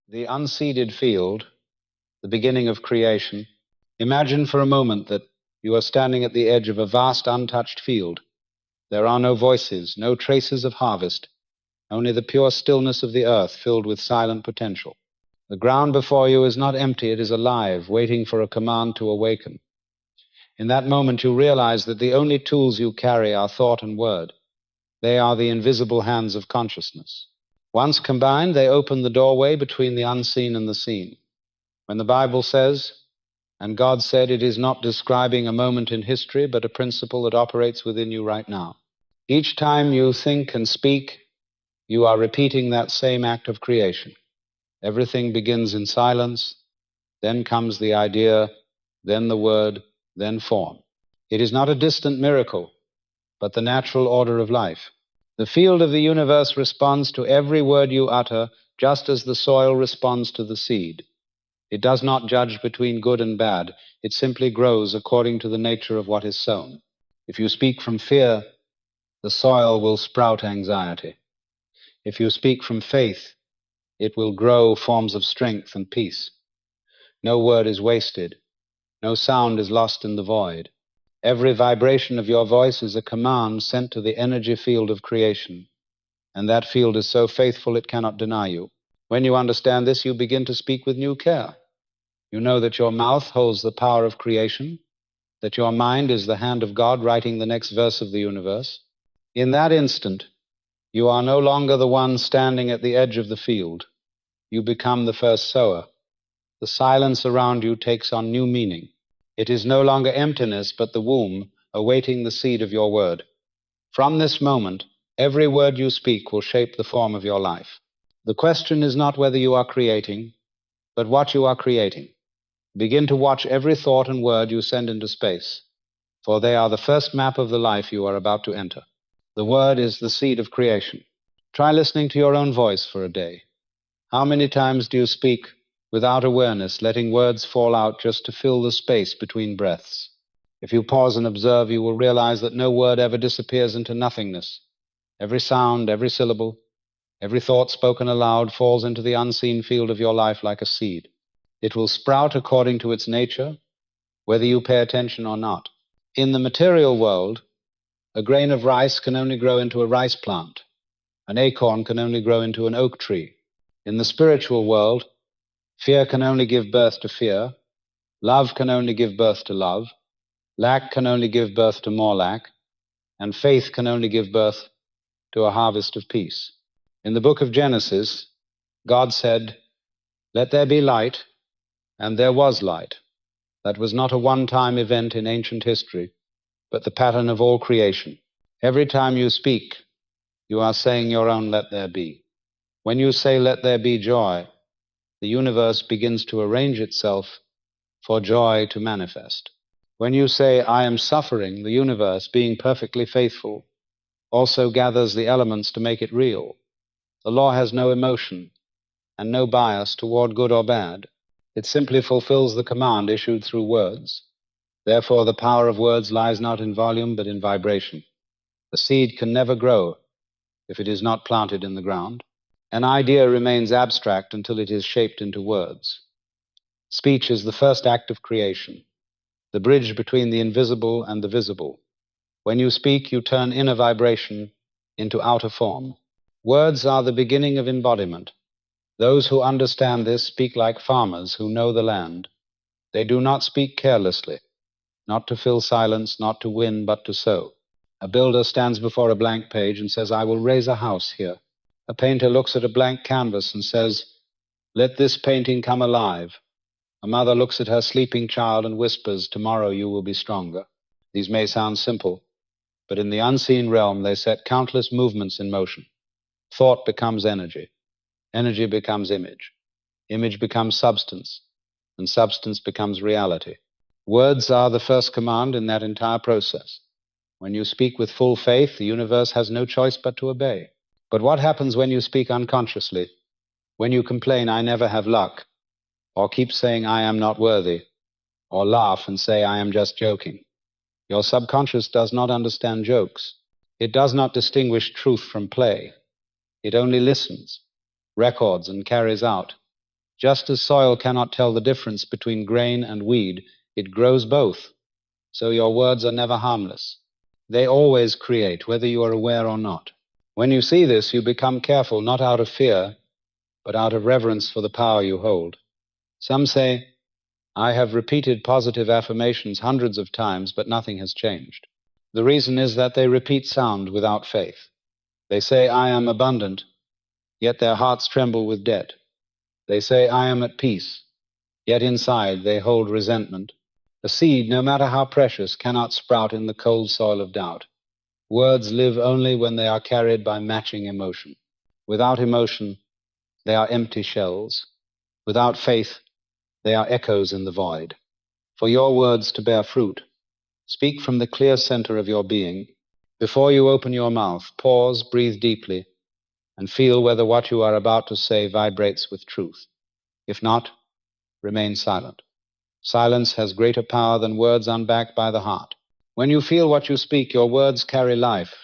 The unseeded field, the beginning of creation. Imagine for a moment that you are standing at the edge of a vast untouched field. There are no voices, no traces of harvest, only the pure stillness of the earth filled with silent potential. The ground before you is not empty, it is alive, waiting for a command to awaken. In that moment you realize that the only tools you carry are thought and word. They are the invisible hands of consciousness. Once combined, they open the doorway between the unseen and the seen. When the Bible says, "And God said," it is not describing a moment in history, but a principle that operates within you right now. Each time you think and speak, you are repeating that same act of creation. Everything begins in silence, then comes the idea, then the word, then form. It is not a distant miracle, but the natural order of life. The field of the universe responds to every word you utter, just as the soil responds to the seed. It does not judge between good and bad. It simply grows according to the nature of what is sown. If you speak from fear, the soil will sprout anxiety. If you speak from faith, it will grow forms of strength and peace. No word is wasted. No sound is lost in the void. Every vibration of your voice is a command sent to the energy field of creation, and that field is so faithful it cannot deny you. When you understand this, you begin to speak with new care. You know that your mouth holds the power of creation, that your mind is the hand of God writing the next verse of the universe. In that instant, you are no longer the one standing at the edge of the field. You become the first sower. The silence around you takes on new meaning. It is no longer emptiness, but the womb awaiting the seed of your word. From this moment, every word you speak will shape the form of your life. The question is not whether you are creating, but what you are creating. Begin to watch every thought and word you send into space, for they are the first map of the life you are about to enter. The word is the seed of creation. Try listening to your own voice for a day. How many times do you speak without awareness, letting words fall out just to fill the space between breaths? If you pause and observe, you will realize that no word ever disappears into nothingness. Every sound, every syllable, every thought spoken aloud falls into the unseen field of your life like a seed. It will sprout according to its nature, whether you pay attention or not. In the material world, a grain of rice can only grow into a rice plant. An acorn can only grow into an oak tree. In the spiritual world, fear can only give birth to fear, love can only give birth to love, lack can only give birth to more lack, and faith can only give birth to a harvest of peace. In the book of Genesis, God said, "Let there be light," and there was light. That was not a one-time event in ancient history, but the pattern of all creation. Every time you speak, you are saying your own "let there be." When you say "let there be joy," the universe begins to arrange itself for joy to manifest. When you say "I am suffering," the universe, being perfectly faithful, also gathers the elements to make it real. The law has no emotion and no bias toward good or bad. It simply fulfills the command issued through words. Therefore, the power of words lies not in volume, but in vibration. The seed can never grow if it is not planted in the ground. An idea remains abstract until it is shaped into words. Speech is the first act of creation, the bridge between the invisible and the visible. When you speak, you turn inner vibration into outer form. Words are the beginning of embodiment. Those who understand this speak like farmers who know the land. They do not speak carelessly, not to fill silence, not to win, but to sow. A builder stands before a blank page and says, "I will raise a house here." A painter looks at a blank canvas and says, "Let this painting come alive." A mother looks at her sleeping child and whispers, "Tomorrow you will be stronger." These may sound simple, but in the unseen realm they set countless movements in motion. Thought becomes energy. Energy becomes image. Image becomes substance, and substance becomes reality. Words are the first command in that entire process. When you speak with full faith, the universe has no choice but to obey. But what happens when you speak unconsciously? When you complain, "I never have luck," or keep saying, "I am not worthy," or laugh and say, "I am just joking"? Your subconscious does not understand jokes. It does not distinguish truth from play. It only listens, records, and carries out. Just as soil cannot tell the difference between grain and weed, it grows both. So your words are never harmless. They always create, whether you are aware or not. When you see this, you become careful, not out of fear, but out of reverence for the power you hold. Some say, I have repeated positive affirmations hundreds of times, but nothing has changed. The reason is that they repeat sound without faith. They say, I am abundant, yet their hearts tremble with debt. They say, I am at peace, yet inside they hold resentment. A seed, no matter how precious, cannot sprout in the cold soil of doubt. Words live only when they are carried by matching emotion. Without emotion, they are empty shells. Without faith, they are echoes in the void. For your words to bear fruit, speak from the clear center of your being. Before you open your mouth, pause, breathe deeply, and feel whether what you are about to say vibrates with truth. If not, remain silent. Silence has greater power than words unbacked by the heart. When you feel what you speak, your words carry life.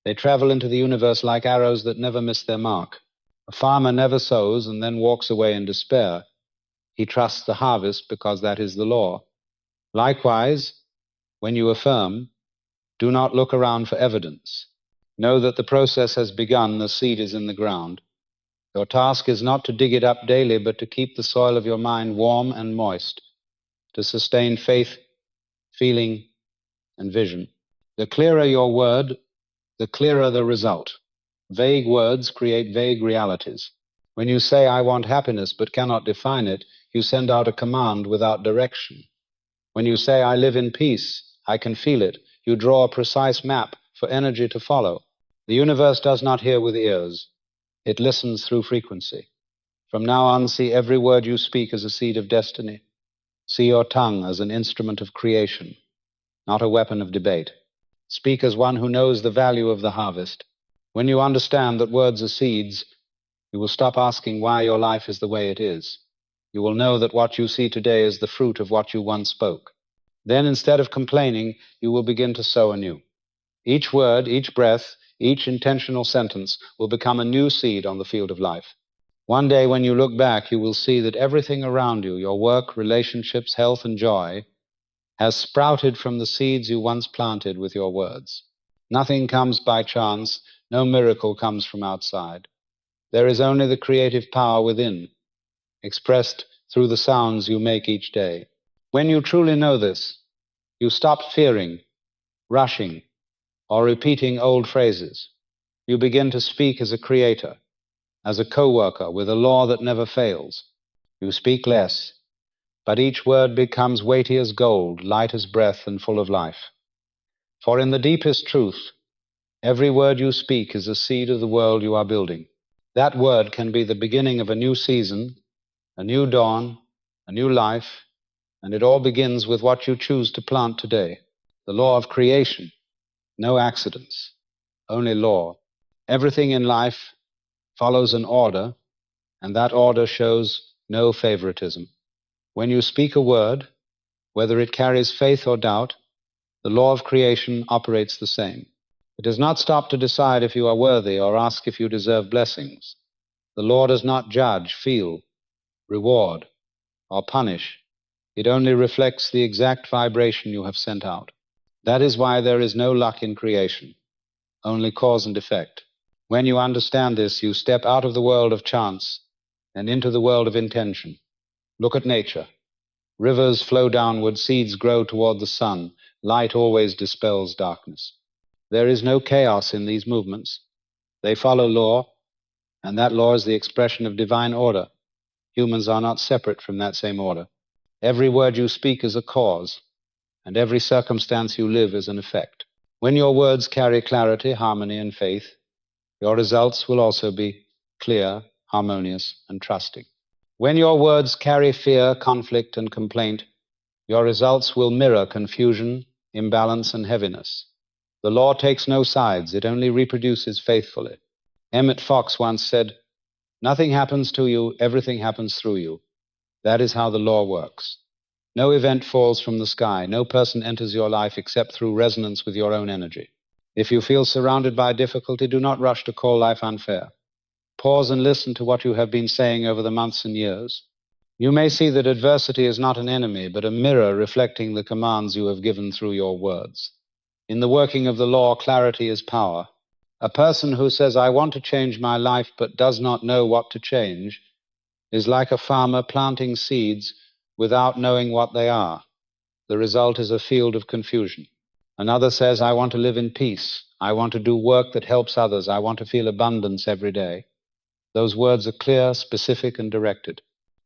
They travel into the universe like arrows that never miss their mark. A farmer never sows and then walks away in despair. He trusts the harvest because that is the law. Likewise, when you affirm, do not look around for evidence. Know that the process has begun, the seed is in the ground. Your task is not to dig it up daily, but to keep the soil of your mind warm and moist, to sustain faith, feeling, and vision. The clearer your word, the clearer the result. Vague words create vague realities. When you say, I want happiness, but cannot define it, you send out a command without direction. When you say, I live in peace, I can feel it, you draw a precise map for energy to follow. The universe does not hear with ears. It listens through frequency. From now on, see every word you speak as a seed of destiny. See your tongue as an instrument of creation, not a weapon of debate. Speak as one who knows the value of the harvest. When you understand that words are seeds, you will stop asking why your life is the way it is. You will know that what you see today is the fruit of what you once spoke. Then, instead of complaining, you will begin to sow anew. Each word, each breath, each intentional sentence will become a new seed on the field of life. One day, when you look back, you will see that everything around you, your work, relationships, health, and joy, has sprouted from the seeds you once planted with your words. Nothing comes by chance, no miracle comes from outside. There is only the creative power within, expressed through the sounds you make each day. When you truly know this, you stop fearing, rushing, or repeating old phrases. You begin to speak as a creator, as a co-worker with a law that never fails. You speak less, but each word becomes weighty as gold, light as breath, and full of life. For in the deepest truth, every word you speak is a seed of the world you are building. That word can be the beginning of a new season, a new dawn, a new life, and it all begins with what you choose to plant today. The law of creation, no accidents, only law. Everything in life follows an order, and that order shows no favoritism. When you speak a word, whether it carries faith or doubt, the law of creation operates the same. It does not stop to decide if you are worthy or ask if you deserve blessings. The law does not judge, feel, reward, or punish. It only reflects the exact vibration you have sent out. That is why there is no luck in creation, only cause and effect. When you understand this, you step out of the world of chance and into the world of intention. Look at nature. Rivers flow downward, seeds grow toward the sun. Light always dispels darkness. There is no chaos in these movements. They follow law, and that law is the expression of divine order. Humans are not separate from that same order. Every word you speak is a cause, and every circumstance you live is an effect. When your words carry clarity, harmony, and faith, your results will also be clear, harmonious, and trusting. When your words carry fear, conflict, and complaint, your results will mirror confusion, imbalance, and heaviness. The law takes no sides, it only reproduces faithfully. Emmet Fox once said, "Nothing happens to you, everything happens through you." That is how the law works. No event falls from the sky, no person enters your life except through resonance with your own energy. If you feel surrounded by difficulty, do not rush to call life unfair. Pause and listen to what you have been saying over the months and years. You may see that adversity is not an enemy, but a mirror reflecting the commands you have given through your words. In the working of the law, clarity is power. A person who says, "I want to change my life," but does not know what to change, is like a farmer planting seeds without knowing what they are. The result is a field of confusion. Another says, "I want to live in peace. I want to do work that helps others. I want to feel abundance every day." Those words are clear, specific, and directed.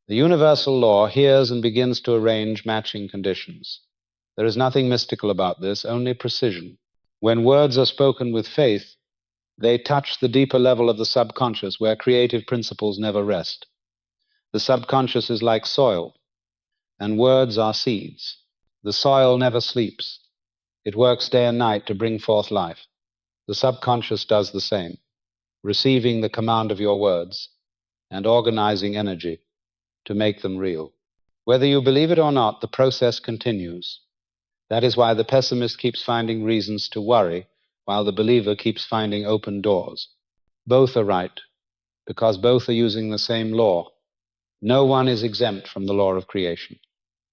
The universal law hears and begins to arrange matching conditions. There is nothing mystical about this, only precision. When words are spoken with faith, they touch the deeper level of the subconscious, where creative principles never rest. The subconscious is like soil, and words are seeds. The soil never sleeps. It works day and night to bring forth life. The subconscious does the same, receiving the command of your words and organizing energy to make them real. Whether you believe it or not, the process continues. That is why the pessimist keeps finding reasons to worry, while the believer keeps finding open doors. Both are right, because both are using the same law. No one is exempt from the law of creation.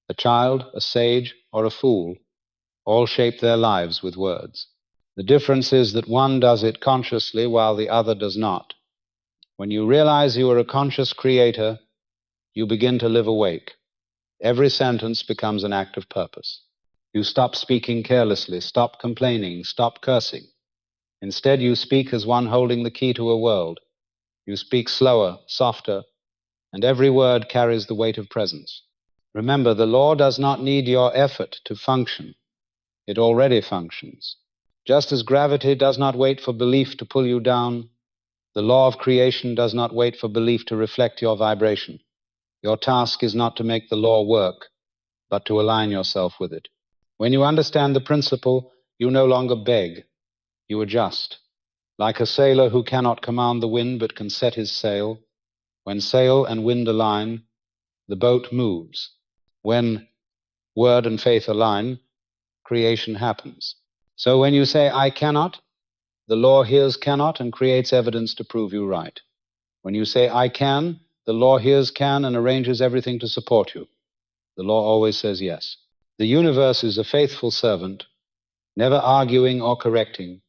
A child, a sage, or a fool all shape their lives with words. The difference is that one does it consciously while the other does not. When you realize you are a conscious creator, you begin to live awake. Every sentence becomes an act of purpose. You stop speaking carelessly, stop complaining, stop cursing. Instead, you speak as one holding the key to a world. You speak slower, softer, and every word carries the weight of presence. Remember, the law does not need your effort to function. It already functions. Just as gravity does not wait for belief to pull you down, the law of creation does not wait for belief to reflect your vibration. Your task is not to make the law work, but to align yourself with it. When you understand the principle, you no longer beg, you adjust. Like a sailor who cannot command the wind but can set his sail, when sail and wind align, the boat moves. When word and faith align, creation happens. So when you say, "I cannot," the law hears cannot and creates evidence to prove you right. When you say, "I can," the law hears can and arranges everything to support you. The law always says yes. The universe is a faithful servant, never arguing or correcting,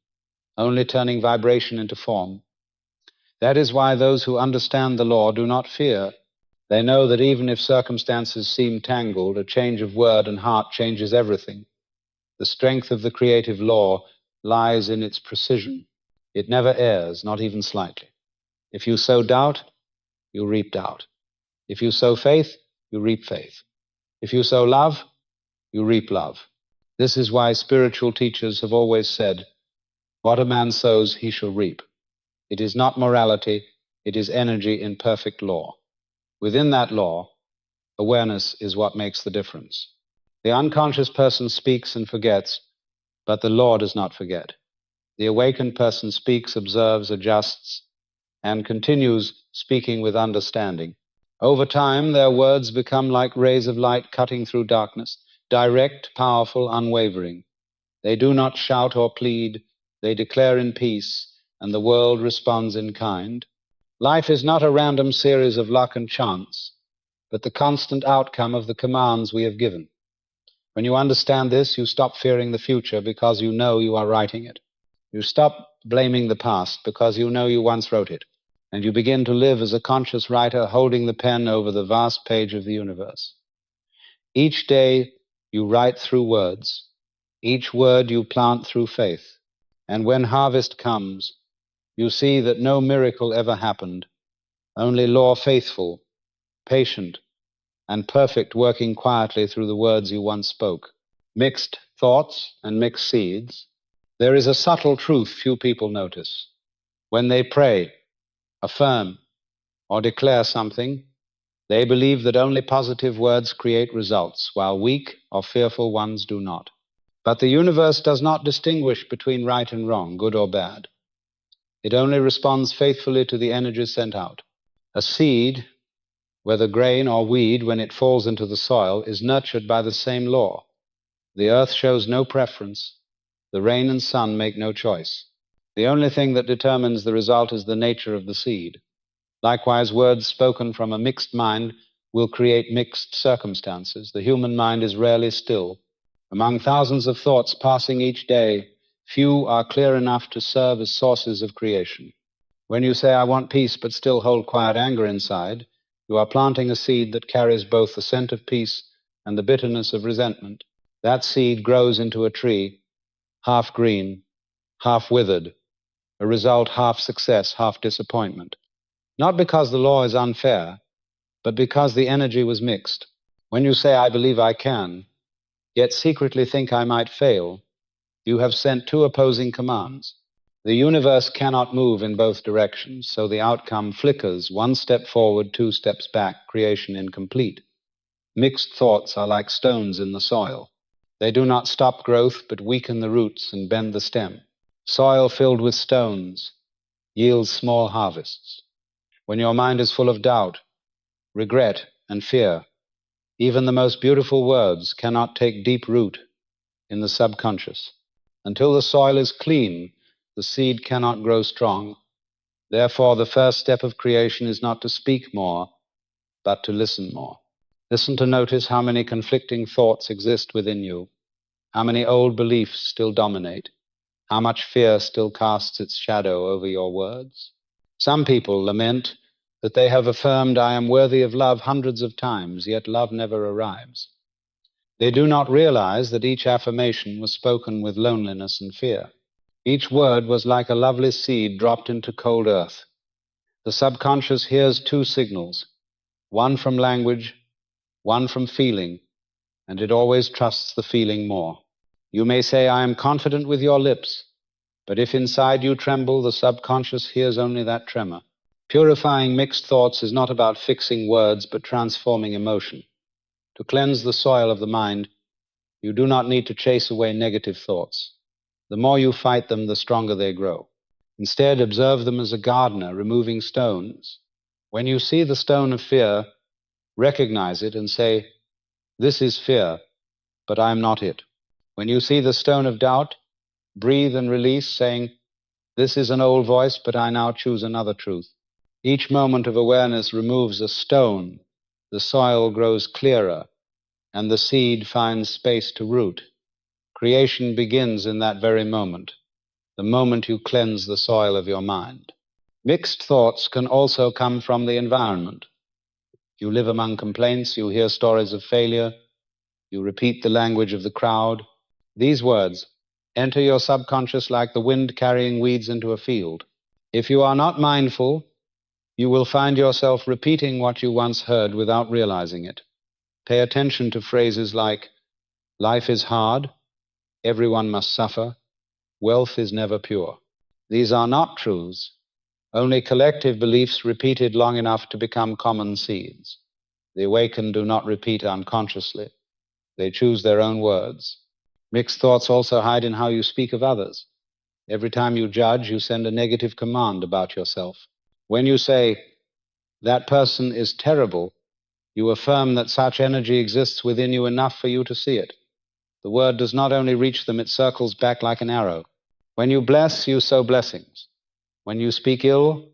only turning vibration into form. That is why those who understand the law do not fear. They know that even if circumstances seem tangled, a change of word and heart changes everything. The strength of the creative law lies in its precision. It never errs, not even slightly. If you sow doubt, you reap doubt. If you sow faith, you reap faith. If you sow love, you reap love. This is why spiritual teachers have always said, "What a man sows, he shall reap." It is not morality, it is energy in perfect law. Within that law, awareness is what makes the difference. The unconscious person speaks and forgets, but the law does not forget. The awakened person speaks, observes, adjusts, and continues speaking with understanding. Over time, their words become like rays of light cutting through darkness, direct, powerful, unwavering. They do not shout or plead, they declare in peace, and the world responds in kind. Life is not a random series of luck and chance, but the constant outcome of the commands we have given. When you understand this, you stop fearing the future because you know you are writing it. You stop blaming the past because you know you once wrote it. And you begin to live as a conscious writer holding the pen over the vast page of the universe. Each day you write through words. Each word you plant through faith. And when harvest comes, you see that no miracle ever happened, only law faithful, patient, and perfect, working quietly through the words you once spoke. Mixed thoughts and mixed seeds. There is a subtle truth few people notice. When they pray, affirm, or declare something, they believe that only positive words create results, while weak or fearful ones do not. But the universe does not distinguish between right and wrong, good or bad. It only responds faithfully to the energy sent out. A seed, whether grain or weed, when it falls into the soil, is nurtured by the same law. The earth shows no preference. The rain and sun make no choice. The only thing that determines the result is the nature of the seed. Likewise, words spoken from a mixed mind will create mixed circumstances. The human mind is rarely still. Among thousands of thoughts passing each day, few are clear enough to serve as sources of creation. When you say, "I want peace," but still hold quiet anger inside, you are planting a seed that carries both the scent of peace and the bitterness of resentment. That seed grows into a tree, half green, half withered, a result half success, half disappointment. Not because the law is unfair, but because the energy was mixed. When you say, "I believe I can," yet secretly think I might fail, you have sent two opposing commands. The universe cannot move in both directions, so the outcome flickers, one step forward, two steps back, creation incomplete. Mixed thoughts are like stones in the soil. They do not stop growth, but weaken the roots and bend the stem. Soil filled with stones yields small harvests. When your mind is full of doubt, regret, and fear, even the most beautiful words cannot take deep root in the subconscious. Until the soil is clean, the seed cannot grow strong. Therefore, the first step of creation is not to speak more, but to listen more. Listen to notice how many conflicting thoughts exist within you, how many old beliefs still dominate, how much fear still casts its shadow over your words. Some people lament that they have affirmed, "I am worthy of love," hundreds of times, yet love never arrives. They do not realize that each affirmation was spoken with loneliness and fear. Each word was like a lovely seed dropped into cold earth. The subconscious hears two signals, one from language, one from feeling, and it always trusts the feeling more. You may say, "I am confident," with your lips, but if inside you tremble, the subconscious hears only that tremor. Purifying mixed thoughts is not about fixing words, but transforming emotion. To cleanse the soil of the mind, you do not need to chase away negative thoughts. The more you fight them, the stronger they grow. Instead, observe them as a gardener removing stones. When you see the stone of fear, recognize it and say, "This is fear, but I am not it." When you see the stone of doubt, breathe and release, saying, "This is an old voice, but I now choose another truth." Each moment of awareness removes a stone, the soil grows clearer, and the seed finds space to root. Creation begins in that very moment, the moment you cleanse the soil of your mind. Mixed thoughts can also come from the environment. You live among complaints, you hear stories of failure, you repeat the language of the crowd. These words enter your subconscious like the wind carrying weeds into a field. If you are not mindful, you will find yourself repeating what you once heard without realizing it. Pay attention to phrases like, "Life is hard," "Everyone must suffer," "Wealth is never pure." These are not truths, only collective beliefs repeated long enough to become common seeds. The awakened do not repeat unconsciously. They choose their own words. Mixed thoughts also hide in how you speak of others. Every time you judge, you send a negative command about yourself. When you say, "That person is terrible," you affirm that such energy exists within you enough for you to see it. The word does not only reach them, it circles back like an arrow. When you bless, you sow blessings. When you speak ill,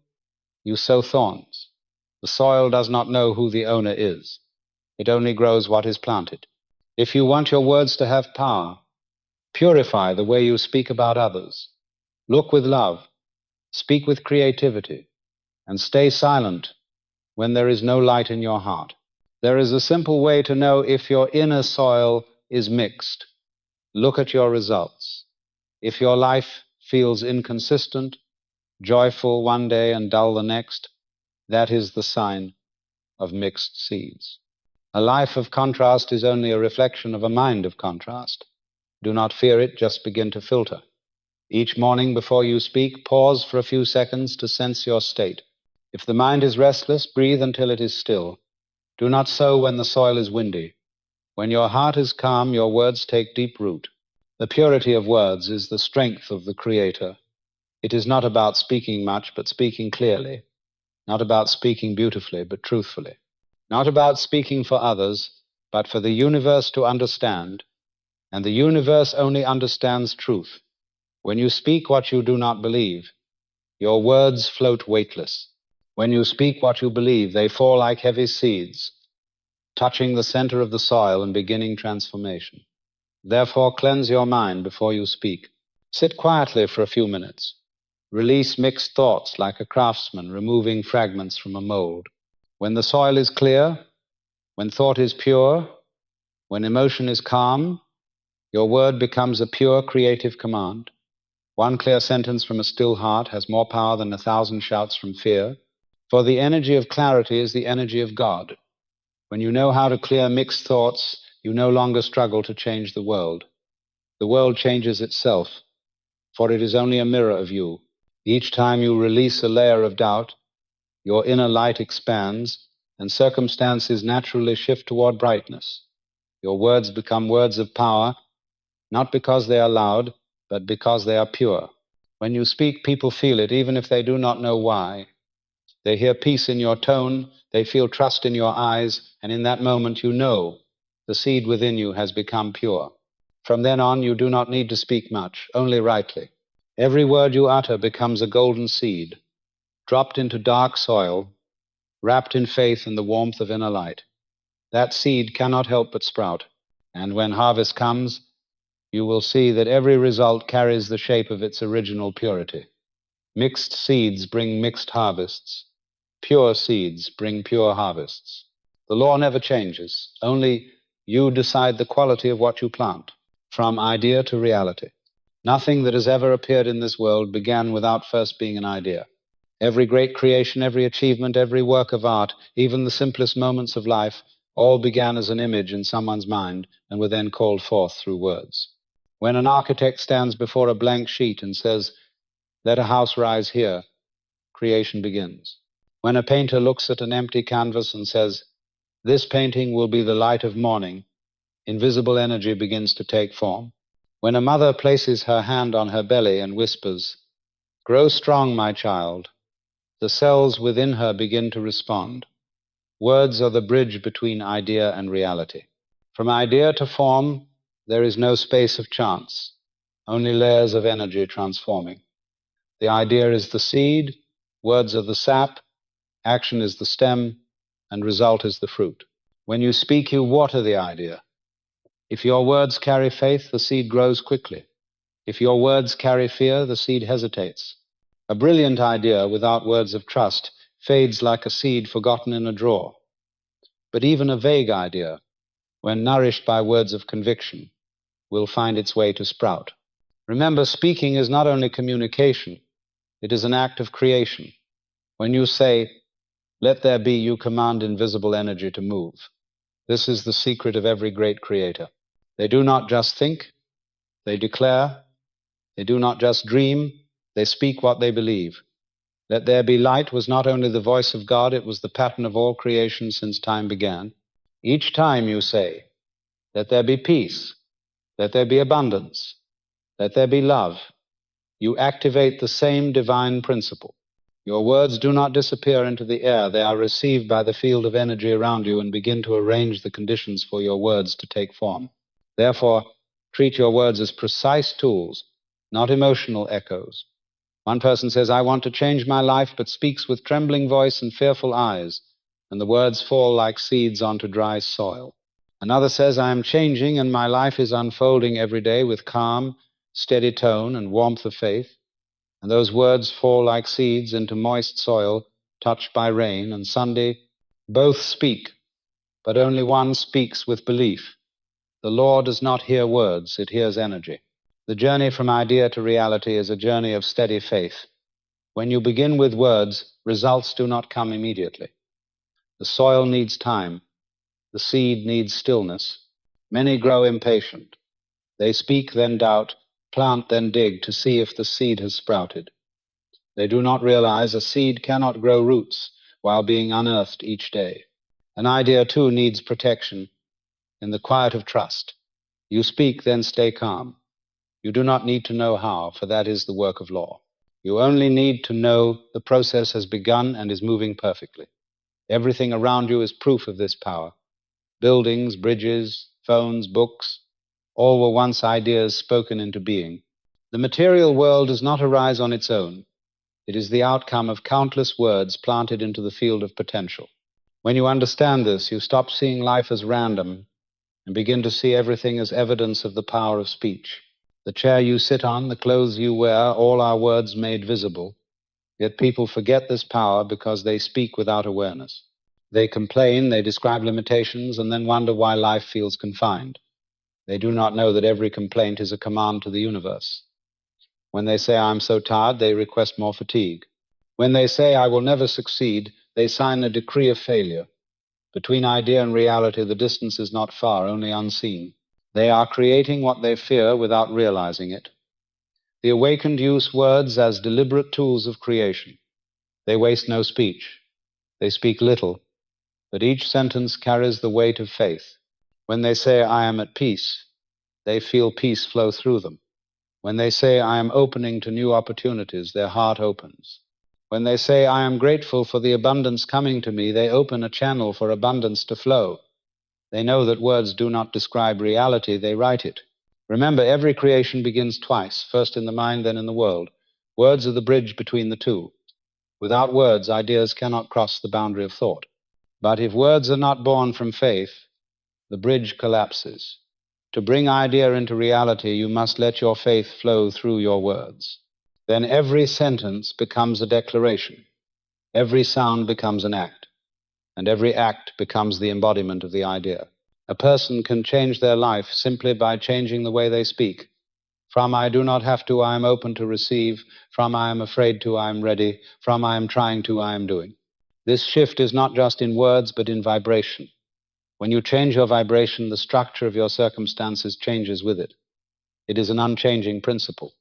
you sow thorns. The soil does not know who the owner is. It only grows what is planted. If you want your words to have power, purify the way you speak about others. Look with love, speak with creativity, and stay silent when there is no light in your heart. There is a simple way to know if your inner soil is mixed. Look at your results. If your life feels inconsistent, joyful one day and dull the next, that is the sign of mixed seeds. A life of contrast is only a reflection of a mind of contrast. Do not fear it, just begin to filter. Each morning before you speak, pause for a few seconds to sense your state. If the mind is restless, breathe until it is still. Do not sow when the soil is windy. When your heart is calm, your words take deep root. The purity of words is the strength of the Creator. It is not about speaking much, but speaking clearly. Not about speaking beautifully, but truthfully. Not about speaking for others, but for the universe to understand. And the universe only understands truth. When you speak what you do not believe, your words float weightless. When you speak what you believe, they fall like heavy seeds, touching the center of the soil and beginning transformation. Therefore, cleanse your mind before you speak. Sit quietly for a few minutes. Release mixed thoughts like a craftsman removing fragments from a mold. When the soil is clear, when thought is pure, when emotion is calm, your word becomes a pure creative command. One clear sentence from a still heart has more power than 1,000 shouts from fear, for the energy of clarity is the energy of God. When you know how to clear mixed thoughts, you no longer struggle to change the world. The world changes itself, for it is only a mirror of you. Each time you release a layer of doubt, your inner light expands, and circumstances naturally shift toward brightness. Your words become words of power, not because they are loud, but because they are pure. When you speak, people feel it, even if they do not know why. They hear peace in your tone, they feel trust in your eyes, and in that moment you know the seed within you has become pure. From then on, you do not need to speak much, only rightly. Every word you utter becomes a golden seed, dropped into dark soil, wrapped in faith and the warmth of inner light. That seed cannot help but sprout, and when harvest comes, you will see that every result carries the shape of its original purity. Mixed seeds bring mixed harvests. Pure seeds bring pure harvests. The law never changes. Only you decide the quality of what you plant, from idea to reality. Nothing that has ever appeared in this world began without first being an idea. Every great creation, every achievement, every work of art, even the simplest moments of life, all began as an image in someone's mind and were then called forth through words. When an architect stands before a blank sheet and says, "Let a house rise here," creation begins. When a painter looks at an empty canvas and says, "This painting will be the light of morning," invisible energy begins to take form. When a mother places her hand on her belly and whispers, "Grow strong, my child," the cells within her begin to respond. Words are the bridge between idea and reality. From idea to form, there is no space of chance, only layers of energy transforming. The idea is the seed, words are the sap, action is the stem, and result is the fruit. When you speak, you water the idea. If your words carry faith, the seed grows quickly. If your words carry fear, the seed hesitates. A brilliant idea without words of trust fades like a seed forgotten in a drawer. But even a vague idea, when nourished by words of conviction, will find its way to sprout. Remember, speaking is not only communication, it is an act of creation. When you say, "Let there be," you command invisible energy to move. This is the secret of every great creator. They do not just think, they declare. They do not just dream, they speak what they believe. "Let there be light" was not only the voice of God, it was the pattern of all creation since time began. Each time you say, "Let there be peace," "Let there be abundance," "Let there be love," you activate the same divine principle. Your words do not disappear into the air. They are received by the field of energy around you and begin to arrange the conditions for your words to take form. Therefore, treat your words as precise tools, not emotional echoes. One person says, "I want to change my life," but speaks with trembling voice and fearful eyes, and the words fall like seeds onto dry soil. Another says, "I am changing, and my life is unfolding every day with calm, steady tone and warmth of faith," and those words fall like seeds into moist soil touched by rain, and Sunday both speak, but only one speaks with belief. The law does not hear words, it hears energy. The journey from idea to reality is a journey of steady faith. When you begin with words, results do not come immediately. The soil needs time. The seed needs stillness. Many grow impatient. They speak, then doubt, plant, then dig to see if the seed has sprouted. They do not realize a seed cannot grow roots while being unearthed each day. An idea, too, needs protection in the quiet of trust. You speak, then stay calm. You do not need to know how, for that is the work of law. You only need to know the process has begun and is moving perfectly. Everything around you is proof of this power. Buildings, bridges, phones, books, all were once ideas spoken into being. The material world does not arise on its own. It is the outcome of countless words planted into the field of potential. When you understand this, you stop seeing life as random and begin to see everything as evidence of the power of speech. The chair you sit on, the clothes you wear, all are words made visible. Yet people forget this power because they speak without awareness. They complain, they describe limitations, and then wonder why life feels confined. They do not know that every complaint is a command to the universe. When they say, "I'm so tired," they request more fatigue. When they say, "I will never succeed," they sign a decree of failure. Between idea and reality, the distance is not far, only unseen. They are creating what they fear without realizing it. The awakened use words as deliberate tools of creation. They waste no speech. They speak little, but each sentence carries the weight of faith. When they say, "I am at peace," they feel peace flow through them. When they say, "I am opening to new opportunities," their heart opens. When they say, "I am grateful for the abundance coming to me," they open a channel for abundance to flow. They know that words do not describe reality, they write it. Remember, every creation begins twice, first in the mind, then in the world. Words are the bridge between the two. Without words, ideas cannot cross the boundary of thought. But if words are not born from faith, the bridge collapses. To bring idea into reality, you must let your faith flow through your words. Then every sentence becomes a declaration. Every sound becomes an act. And every act becomes the embodiment of the idea. A person can change their life simply by changing the way they speak. From "I do not have to," "I am open to receive," from "I am afraid to," "I am ready," from "I am trying to," "I am doing." This shift is not just in words, but in vibration. When you change your vibration, the structure of your circumstances changes with it. It is an unchanging principle.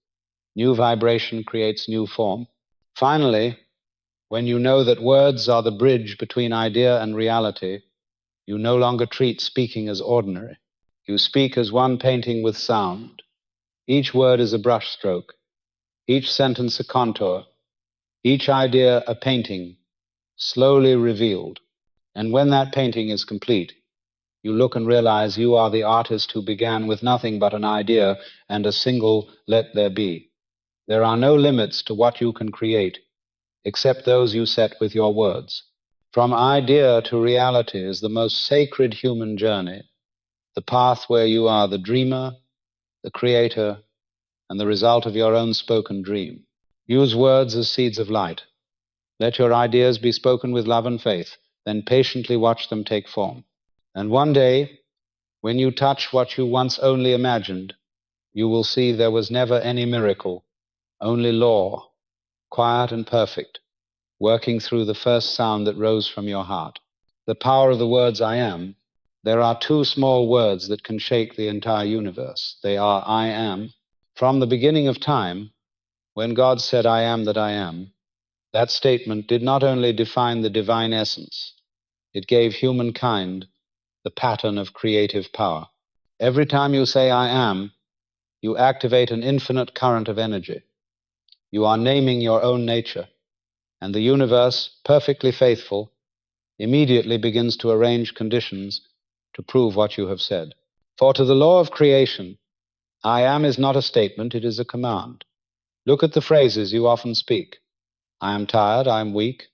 New vibration creates new form. Finally, when you know that words are the bridge between idea and reality, you no longer treat speaking as ordinary. You speak as one painting with sound. Each word is a brushstroke, each sentence a contour, each idea a painting, slowly revealed. And when that painting is complete, you look and realize you are the artist who began with nothing but an idea and a single "let there be." There are no limits to what you can create, except those you set with your words. From idea to reality is the most sacred human journey, the path where you are the dreamer, the creator, and the result of your own spoken dream. Use words as seeds of light. Let your ideas be spoken with love and faith, then patiently watch them take form. And one day, when you touch what you once only imagined, you will see there was never any miracle, only law, quiet and perfect, working through the first sound that rose from your heart. The power of the words "I am." There are two small words that can shake the entire universe. They are "I am." From the beginning of time, when God said, "I am that I am," that statement did not only define the divine essence, it gave humankind the pattern of creative power. Every time you say "I am," you activate an infinite current of energy. You are naming your own nature, and the universe, perfectly faithful, immediately begins to arrange conditions to prove what you have said. For to the law of creation, "I am" is not a statement, it is a command. Look at the phrases you often speak. "I am tired," "I am weak,"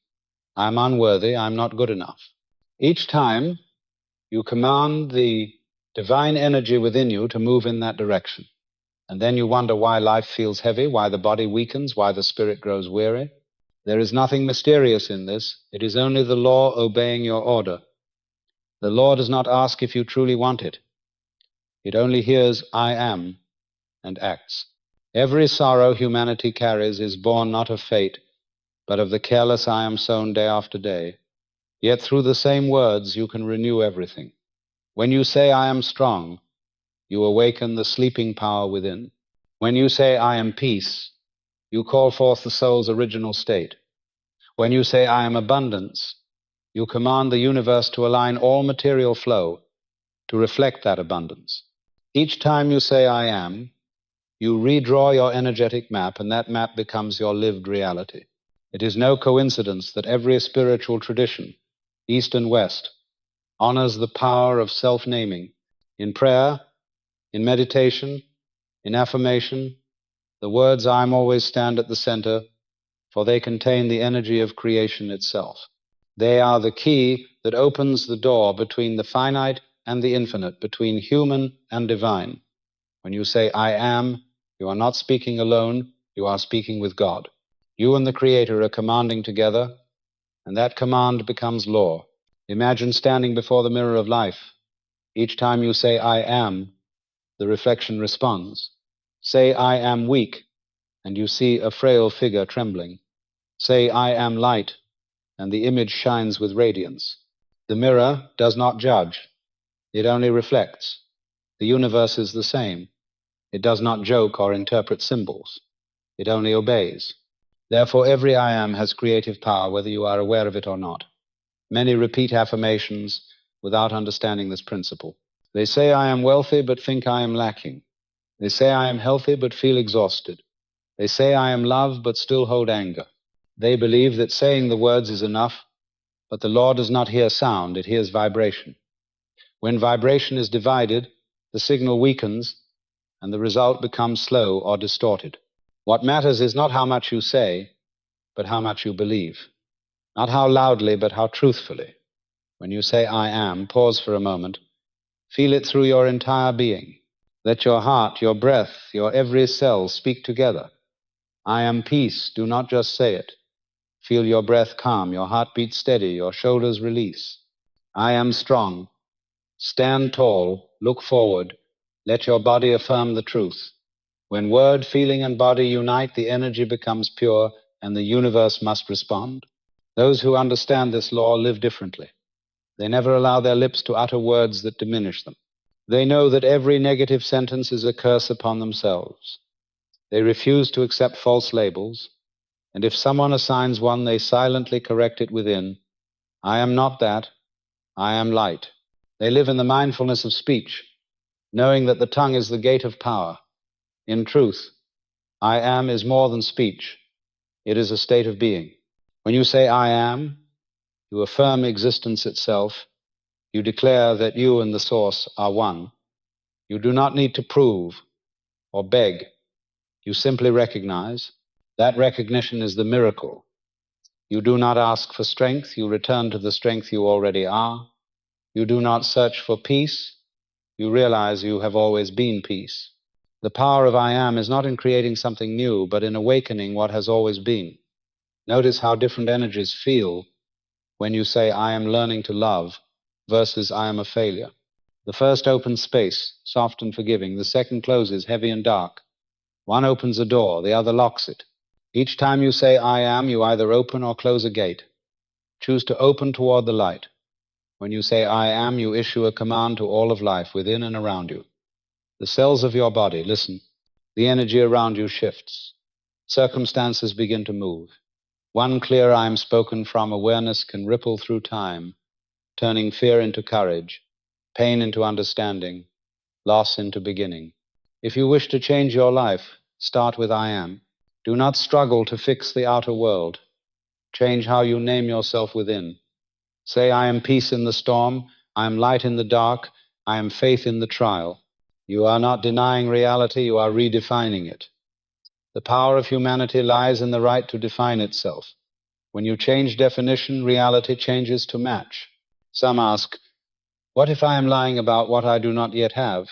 "I am unworthy," "I am not good enough." Each time, you command the divine energy within you to move in that direction. And then you wonder why life feels heavy, why the body weakens, why the spirit grows weary. There is nothing mysterious in this. It is only the law obeying your order. The law does not ask if you truly want it. It only hears "I am" and acts. Every sorrow humanity carries is born not of fate, but of the careless "I am" sown day after day. Yet through the same words you can renew everything. When you say "I am strong," you awaken the sleeping power within. When you say "I am peace," you call forth the soul's original state. When you say "I am abundance," you command the universe to align all material flow to reflect that abundance. Each time you say "I am," you redraw your energetic map, and that map becomes your lived reality. It is no coincidence that every spiritual tradition, East and West, honors the power of self-naming. In prayer, in meditation, in affirmation, the words "I'm" always stand at the center, for they contain the energy of creation itself. They are the key that opens the door between the finite and the infinite, between human and divine. When you say, I am, you are not speaking alone, you are speaking with God. You and the Creator are commanding together, and that command becomes law. Imagine standing before the mirror of life. Each time you say, I am, the reflection responds. Say, I am weak, and you see a frail figure trembling. Say, I am light, and the image shines with radiance. The mirror does not judge, it only reflects. The universe is the same. It does not joke or interpret symbols. It only obeys. Therefore, every I am has creative power, whether you are aware of it or not. Many repeat affirmations without understanding this principle. They say, I am wealthy, but think I am lacking. They say, I am healthy, but feel exhausted. They say, I am love, but still hold anger. They believe that saying the words is enough, but the law does not hear sound, it hears vibration. When vibration is divided, the signal weakens, and the result becomes slow or distorted. What matters is not how much you say, but how much you believe. Not how loudly, but how truthfully. When you say, I am, pause for a moment. Feel it through your entire being. Let your heart, your breath, your every cell speak together. I am peace. Do not just say it. Feel your breath calm, your heartbeat steady, your shoulders release. I am strong. Stand tall. Look forward. Let your body affirm the truth. When word, feeling, and body unite, the energy becomes pure, and the universe must respond. Those who understand this law live differently. They never allow their lips to utter words that diminish them. They know that every negative sentence is a curse upon themselves. They refuse to accept false labels, and if someone assigns one, they silently correct it within. I am not that. I am light. They live in the mindfulness of speech, knowing that the tongue is the gate of power. In truth, I am is more than speech. It is a state of being. When you say I am, you affirm existence itself. You declare that you and the source are one. You do not need to prove or beg. You simply recognize. That recognition is the miracle. You do not ask for strength. You return to the strength you already are. You do not search for peace. You realize you have always been peace. The power of I am is not in creating something new, but in awakening what has always been. Notice how different energies feel when you say, I am learning to love, versus I am a failure. The first opens space, soft and forgiving. The second closes, heavy and dark. One opens a door, the other locks it. Each time you say, I am, you either open or close a gate. Choose to open toward the light. When you say, I am, you issue a command to all of life within and around you. The cells of your body, listen. The energy around you shifts. Circumstances begin to move. One clear I am spoken from awareness can ripple through time, turning fear into courage, pain into understanding, loss into beginning. If you wish to change your life, start with I am. Do not struggle to fix the outer world. Change how you name yourself within. Say, I am peace in the storm, I am light in the dark, I am faith in the trial. You are not denying reality, you are redefining it. The power of humanity lies in the right to define itself. When you change definition, reality changes to match. Some ask, what if I am lying about what I do not yet have?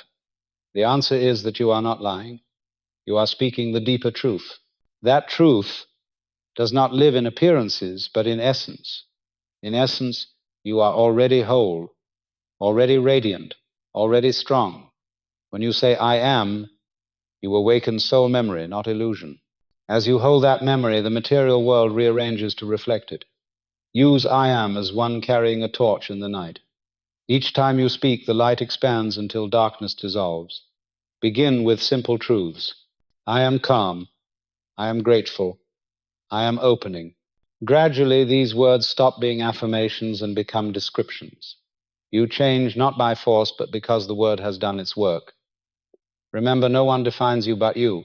The answer is that you are not lying. You are speaking the deeper truth. That truth does not live in appearances, but in essence. In essence, you are already whole, already radiant, already strong. When you say, I am, you awaken soul memory, not illusion. As you hold that memory, the material world rearranges to reflect it. Use I am as one carrying a torch in the night. Each time you speak, the light expands until darkness dissolves. Begin with simple truths. I am calm. I am grateful. I am opening. Gradually, these words stop being affirmations and become descriptions. You change not by force, but because the word has done its work. Remember, no one defines you but you.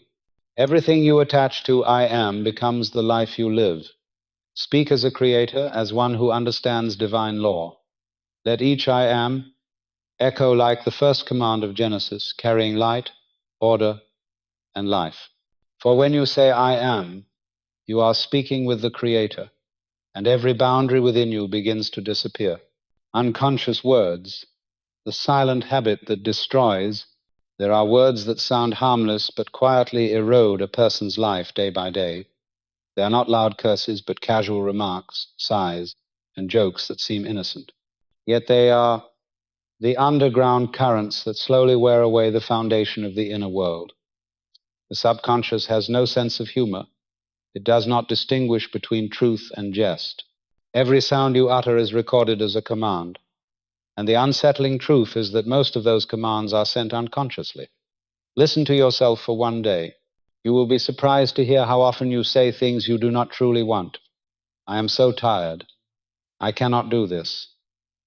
Everything you attach to I am becomes the life you live. Speak as a creator, as one who understands divine law. Let each I am echo like the first command of Genesis, carrying light, order, and life. For when you say I am, you are speaking with the Creator, and every boundary within you begins to disappear. Unconscious words, the silent habit that destroys. There are words that sound harmless but quietly erode a person's life day by day. They are not loud curses, but casual remarks, sighs, and jokes that seem innocent. Yet they are the underground currents that slowly wear away the foundation of the inner world. The subconscious has no sense of humor. It does not distinguish between truth and jest. Every sound you utter is recorded as a command, and the unsettling truth is that most of those commands are sent unconsciously. Listen to yourself for one day. You will be surprised to hear how often you say things you do not truly want. I am so tired. I cannot do this.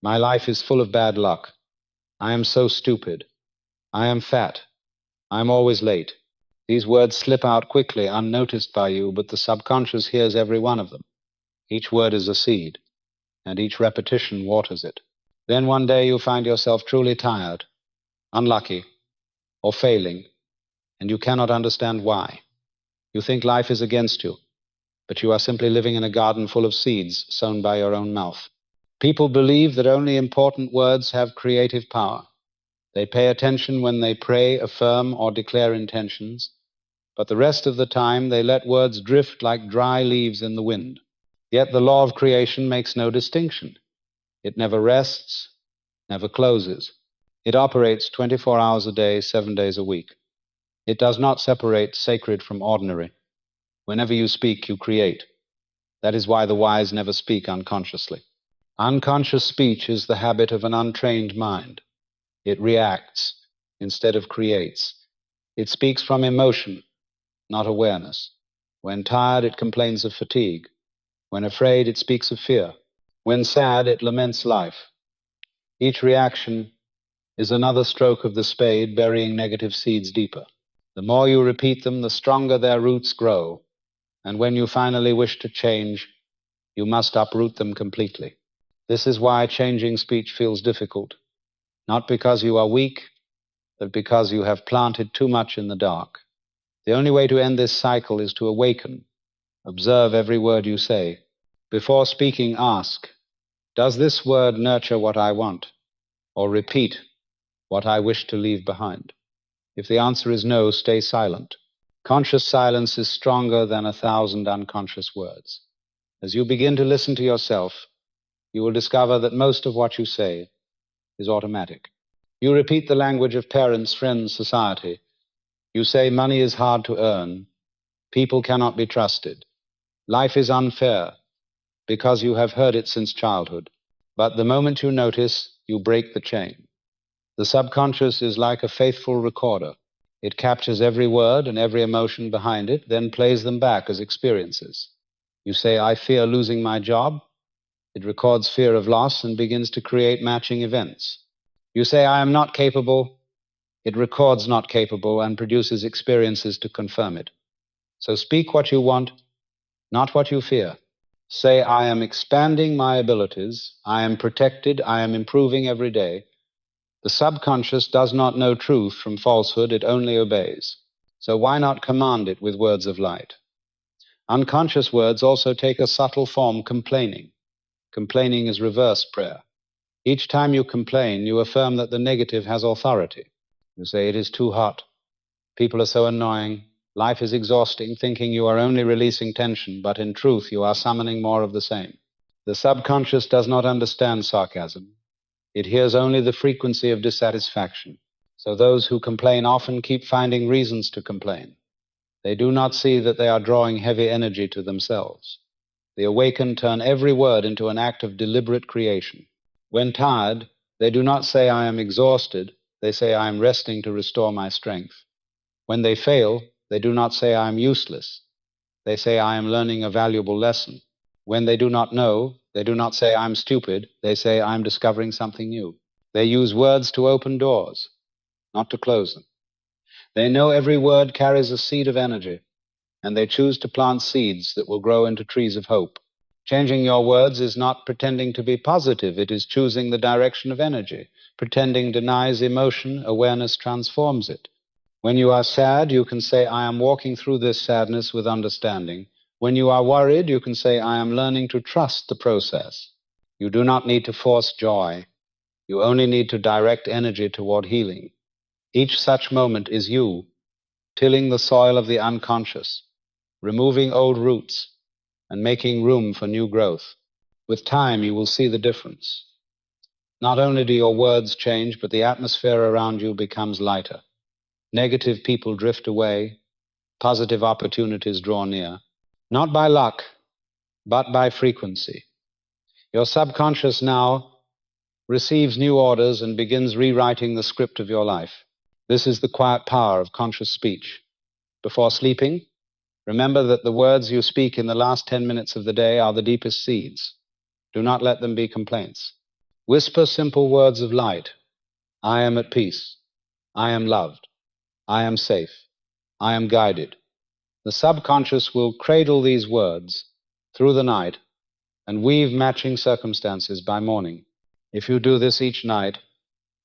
My life is full of bad luck. I am so stupid. I am fat. I am always late. These words slip out quickly, unnoticed by you, but the subconscious hears every one of them. Each word is a seed, and each repetition waters it. Then one day you find yourself truly tired, unlucky, or failing, and you cannot understand why. You think life is against you, but you are simply living in a garden full of seeds sown by your own mouth. People believe that only important words have creative power. They pay attention when they pray, affirm, or declare intentions, but the rest of the time they let words drift like dry leaves in the wind. Yet the law of creation makes no distinction. It never rests, never closes. It operates 24 hours a day, 7 days a week. It does not separate sacred from ordinary. Whenever you speak, you create. That is why the wise never speak unconsciously. Unconscious speech is the habit of an untrained mind. It reacts instead of creates. It speaks from emotion, not awareness. When tired, it complains of fatigue. When afraid, it speaks of fear. When sad, it laments life. Each reaction is another stroke of the spade, burying negative seeds deeper. The more you repeat them, the stronger their roots grow. And when you finally wish to change, you must uproot them completely. This is why changing speech feels difficult, not because you are weak, but because you have planted too much in the dark. The only way to end this cycle is to awaken. Observe every word you say. Before speaking, ask, does this word nurture what I want, or repeat what I wish to leave behind? If the answer is no, stay silent. Conscious silence is stronger than 1,000 unconscious words. As you begin to listen to yourself, you will discover that most of what you say is automatic. You repeat the language of parents, friends, society. You say money is hard to earn, people cannot be trusted, life is unfair, because you have heard it since childhood. But the moment you notice, you break the chain. The subconscious is like a faithful recorder. It captures every word and every emotion behind it, then plays them back as experiences. You say, I fear losing my job. It records fear of loss and begins to create matching events. You say, I am not capable. It records not capable and produces experiences to confirm it. So speak what you want, not what you fear. Say, I am expanding my abilities. I am protected. I am improving every day. The subconscious does not know truth from falsehood, it only obeys. So why not command it with words of light? Unconscious words also take a subtle form, complaining. Complaining is reverse prayer. Each time you complain, you affirm that the negative has authority. You say, it is too hot. People are so annoying. Life is exhausting, thinking you are only releasing tension, but in truth, you are summoning more of the same. The subconscious does not understand sarcasm. It hears only the frequency of dissatisfaction. So those who complain often keep finding reasons to complain. They do not see that they are drawing heavy energy to themselves. The awakened turn every word into an act of deliberate creation. When tired, they do not say, I am exhausted. They say, I am resting to restore my strength. When they fail, they do not say, I am useless. They say, I am learning a valuable lesson. When they do not know, they do not say, I'm stupid. They say, I'm discovering something new. They use words to open doors, not to close them. They know every word carries a seed of energy, and they choose to plant seeds that will grow into trees of hope. Changing your words is not pretending to be positive. It is choosing the direction of energy. Pretending denies emotion. Awareness transforms it. When you are sad, you can say, I am walking through this sadness with understanding. When you are worried, you can say, I am learning to trust the process. You do not need to force joy. You only need to direct energy toward healing. Each such moment is you, tilling the soil of the unconscious, removing old roots, and making room for new growth. With time, you will see the difference. Not only do your words change, but the atmosphere around you becomes lighter. Negative people drift away, positive opportunities draw near. Not by luck, but by frequency. Your subconscious now receives new orders and begins rewriting the script of your life. This is the quiet power of conscious speech. Before sleeping, remember that the words you speak in the last 10 minutes of the day are the deepest seeds. Do not let them be complaints. Whisper simple words of light. I am at peace. I am loved. I am safe. I am guided. The subconscious will cradle these words through the night and weave matching circumstances by morning. If you do this each night,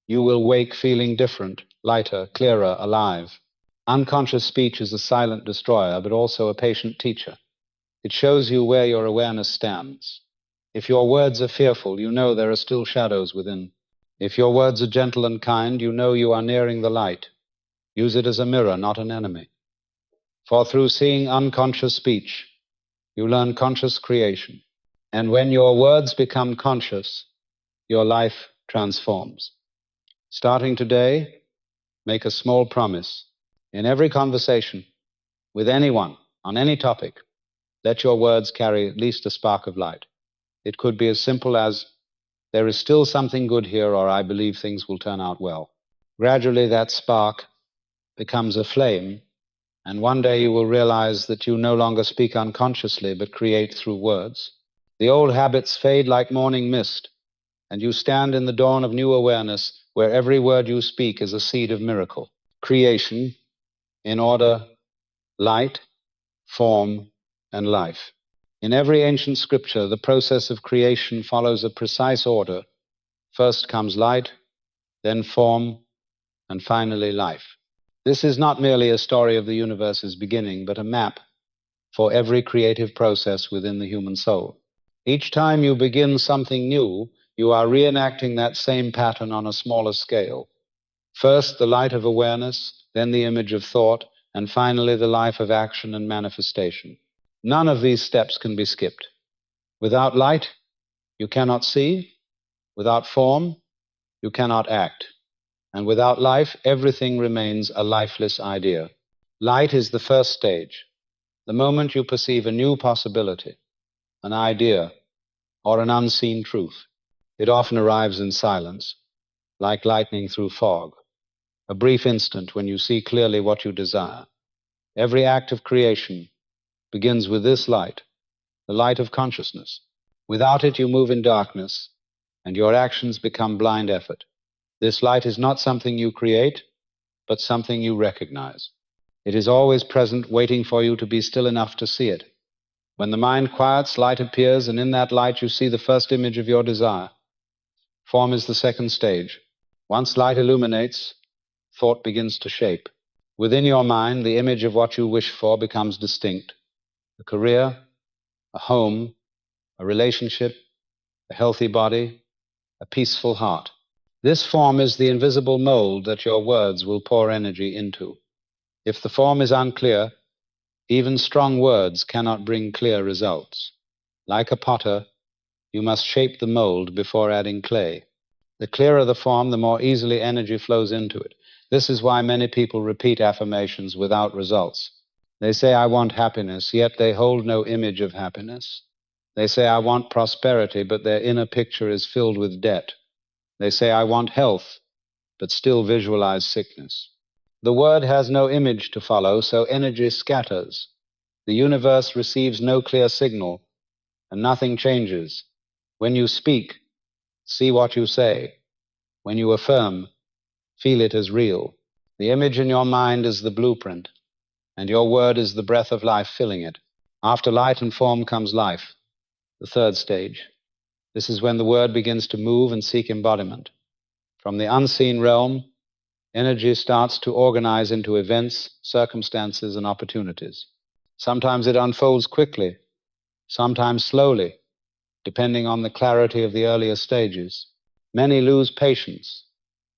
you will wake feeling different, lighter, clearer, alive. Unconscious speech is a silent destroyer, but also a patient teacher. It shows you where your awareness stands. If your words are fearful, you know there are still shadows within. If your words are gentle and kind, you know you are nearing the light. Use it as a mirror, not an enemy. For through seeing unconscious speech, you learn conscious creation. And when your words become conscious, your life transforms. Starting today, make a small promise. In every conversation, with anyone, on any topic, let your words carry at least a spark of light. It could be as simple as, there is still something good here, or I believe things will turn out well. Gradually, that spark becomes a flame, and one day you will realize that you no longer speak unconsciously, but create through words. The old habits fade like morning mist, and you stand in the dawn of new awareness where every word you speak is a seed of miracle. Creation in order, light, form, and life. In every ancient scripture, the process of creation follows a precise order. First comes light, then form, and finally life. This is not merely a story of the universe's beginning, but a map for every creative process within the human soul. Each time you begin something new, you are reenacting that same pattern on a smaller scale. First, the light of awareness, then the image of thought, and finally the life of action and manifestation. None of these steps can be skipped. Without light, you cannot see. Without form, you cannot act. And without life, everything remains a lifeless idea. Light is the first stage. The moment you perceive a new possibility, an idea, or an unseen truth, it often arrives in silence, like lightning through fog. A brief instant when you see clearly what you desire. Every act of creation begins with this light, the light of consciousness. Without it, you move in darkness, and your actions become blind effort. This light is not something you create, but something you recognize. It is always present, waiting for you to be still enough to see it. When the mind quiets, light appears, and in that light you see the first image of your desire. Form is the second stage. Once light illuminates, thought begins to shape. Within your mind, the image of what you wish for becomes distinct. A career, a home, a relationship, a healthy body, a peaceful heart. This form is the invisible mold that your words will pour energy into. If the form is unclear, even strong words cannot bring clear results. Like a potter, you must shape the mold before adding clay. The clearer the form, the more easily energy flows into it. This is why many people repeat affirmations without results. They say, I want happiness, yet they hold no image of happiness. They say, I want prosperity, but their inner picture is filled with debt. They say, I want health, but still visualize sickness. The word has no image to follow, so energy scatters. The universe receives no clear signal, and nothing changes. When you speak, see what you say. When you affirm, feel it as real. The image in your mind is the blueprint, and your word is the breath of life filling it. After light and form comes life, the third stage. This is when the word begins to move and seek embodiment. From the unseen realm, energy starts to organize into events, circumstances, and opportunities. Sometimes it unfolds quickly, sometimes slowly, depending on the clarity of the earlier stages. Many lose patience,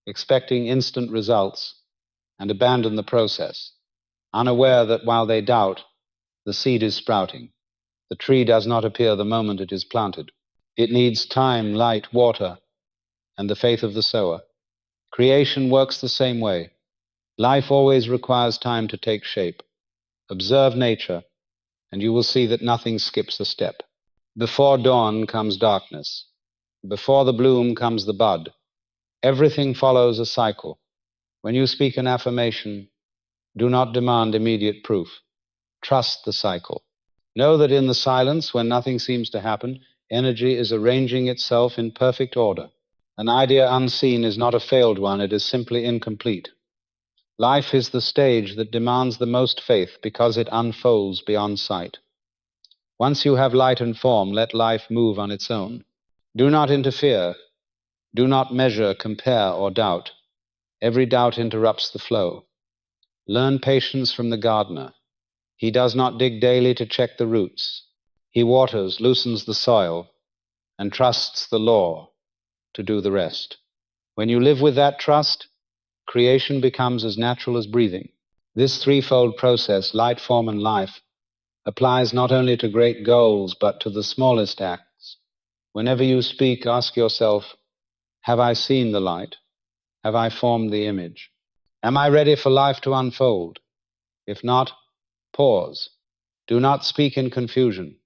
expecting instant results, and abandon the process, unaware that while they doubt, the seed is sprouting. The tree does not appear the moment it is planted. It needs time, light, water, and the faith of the sower. Creation works the same way. Life always requires time to take shape. Observe nature, and you will see that nothing skips a step. Before dawn comes darkness. Before the bloom comes the bud. Everything follows a cycle. When you speak an affirmation, do not demand immediate proof. Trust the cycle. Know that in the silence, when nothing seems to happen, energy is arranging itself in perfect order. An idea unseen is not a failed one, it is simply incomplete. Life is the stage that demands the most faith because it unfolds beyond sight. Once you have light and form, let life move on its own. Do not interfere. Do not measure, compare, or doubt. Every doubt interrupts the flow. Learn patience from the gardener. He does not dig daily to check the roots. He waters, loosens the soil, and trusts the law to do the rest. When you live with that trust, creation becomes as natural as breathing. This threefold process, light, form, and life, applies not only to great goals, but to the smallest acts. Whenever you speak, ask yourself, have I seen the light? Have I formed the image? Am I ready for life to unfold? If not, pause. Do not speak in confusion,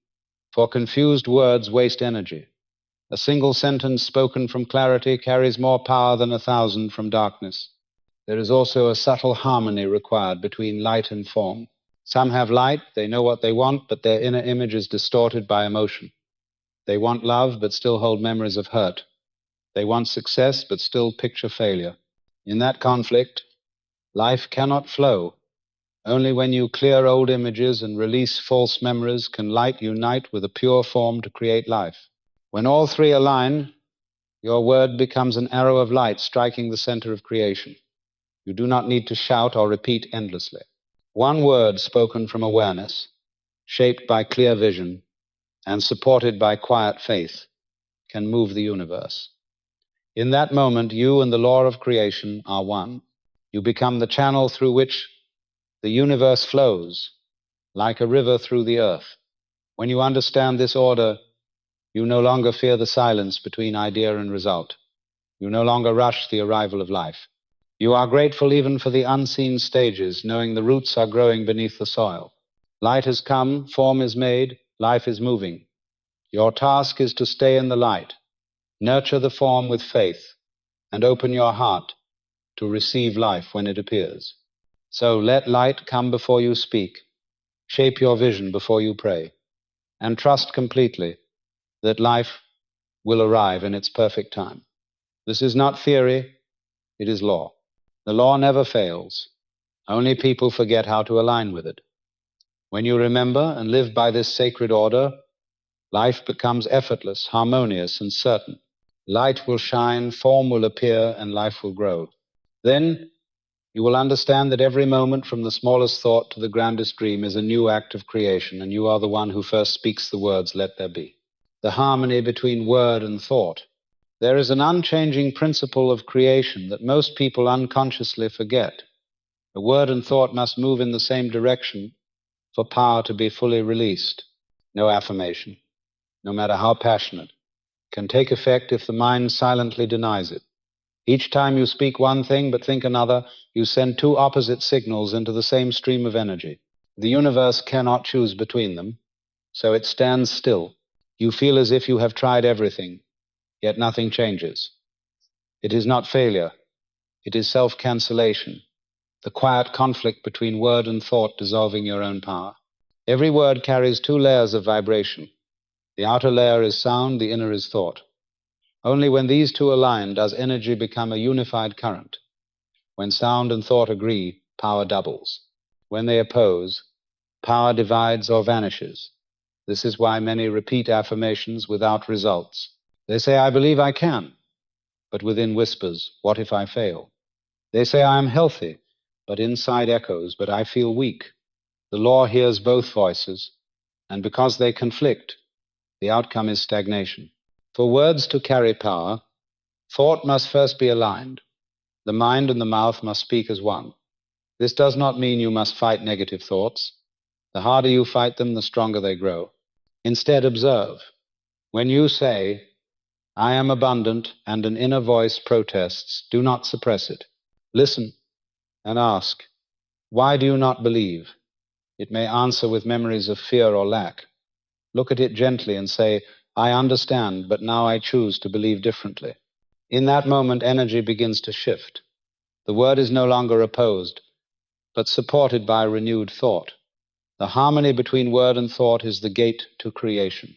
for confused words waste energy. A single sentence spoken from clarity carries more power than 1,000 from darkness. There is also a subtle harmony required between light and form. Some have light, they know what they want, but their inner image is distorted by emotion. They want love, but still hold memories of hurt. They want success, but still picture failure. In that conflict, life cannot flow. Only when you clear old images and release false memories can light unite with a pure form to create life. When all three align, your word becomes an arrow of light striking the center of creation. You do not need to shout or repeat endlessly. One word spoken from awareness, shaped by clear vision, and supported by quiet faith, can move the universe. In that moment, you and the law of creation are one. You become the channel through which the universe flows, like a river through the earth. When you understand this order, you no longer fear the silence between idea and result. You no longer rush the arrival of life. You are grateful even for the unseen stages, knowing the roots are growing beneath the soil. Light has come, form is made, life is moving. Your task is to stay in the light, nurture the form with faith, and open your heart to receive life when it appears. So let light come before you speak, shape your vision before you pray, and trust completely that life will arrive in its perfect time. This is not theory, it is law. The law never fails. Only people forget how to align with it. When you remember and live by this sacred order, life becomes effortless, harmonious, and certain. Light will shine, form will appear, and life will grow. Then you will understand that every moment, from the smallest thought to the grandest dream, is a new act of creation, and you are the one who first speaks the words, "Let there be." The harmony between word and thought. There is an unchanging principle of creation that most people unconsciously forget. The word and thought must move in the same direction for power to be fully released. No affirmation, no matter how passionate, can take effect if the mind silently denies it. Each time you speak one thing but think another, you send two opposite signals into the same stream of energy. The universe cannot choose between them, so it stands still. You feel as if you have tried everything, yet nothing changes. It is not failure, it is self-cancellation, the quiet conflict between word and thought dissolving your own power. Every word carries two layers of vibration. The outer layer is sound, the inner is thought. Only when these two align does energy become a unified current. When sound and thought agree, power doubles. When they oppose, power divides or vanishes. This is why many repeat affirmations without results. They say, "I believe I can," but within whispers, "What if I fail?" They say, "I am healthy," but inside echoes, "But I feel weak." The law hears both voices, and because they conflict, the outcome is stagnation. For words to carry power, thought must first be aligned. The mind and the mouth must speak as one. This does not mean you must fight negative thoughts. The harder you fight them, the stronger they grow. Instead, observe. When you say, I am abundant, and an inner voice protests, do not suppress it. Listen and ask, why do you not believe? It may answer with memories of fear or lack. Look at it gently and say, I understand, but now I choose to believe differently. In that moment, energy begins to shift. The word is no longer opposed, but supported by renewed thought. The harmony between word and thought is the gate to creation.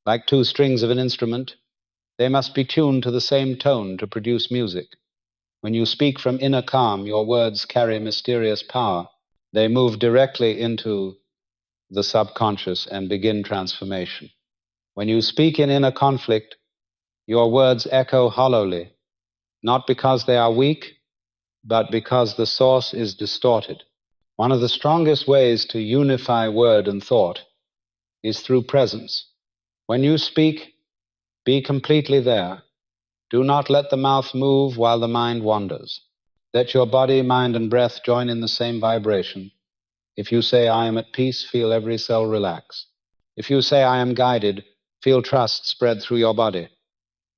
Like two strings of an instrument, they must be tuned to the same tone to produce music. When you speak from inner calm, your words carry mysterious power. They move directly into the subconscious and begin transformation. When you speak in inner conflict, your words echo hollowly, not because they are weak, but because the source is distorted. One of the strongest ways to unify word and thought is through presence. When you speak, be completely there. Do not let the mouth move while the mind wanders. Let your body, mind, and breath join in the same vibration. If you say, I am at peace, feel every cell relax. If you say, I am guided, feel trust spread through your body.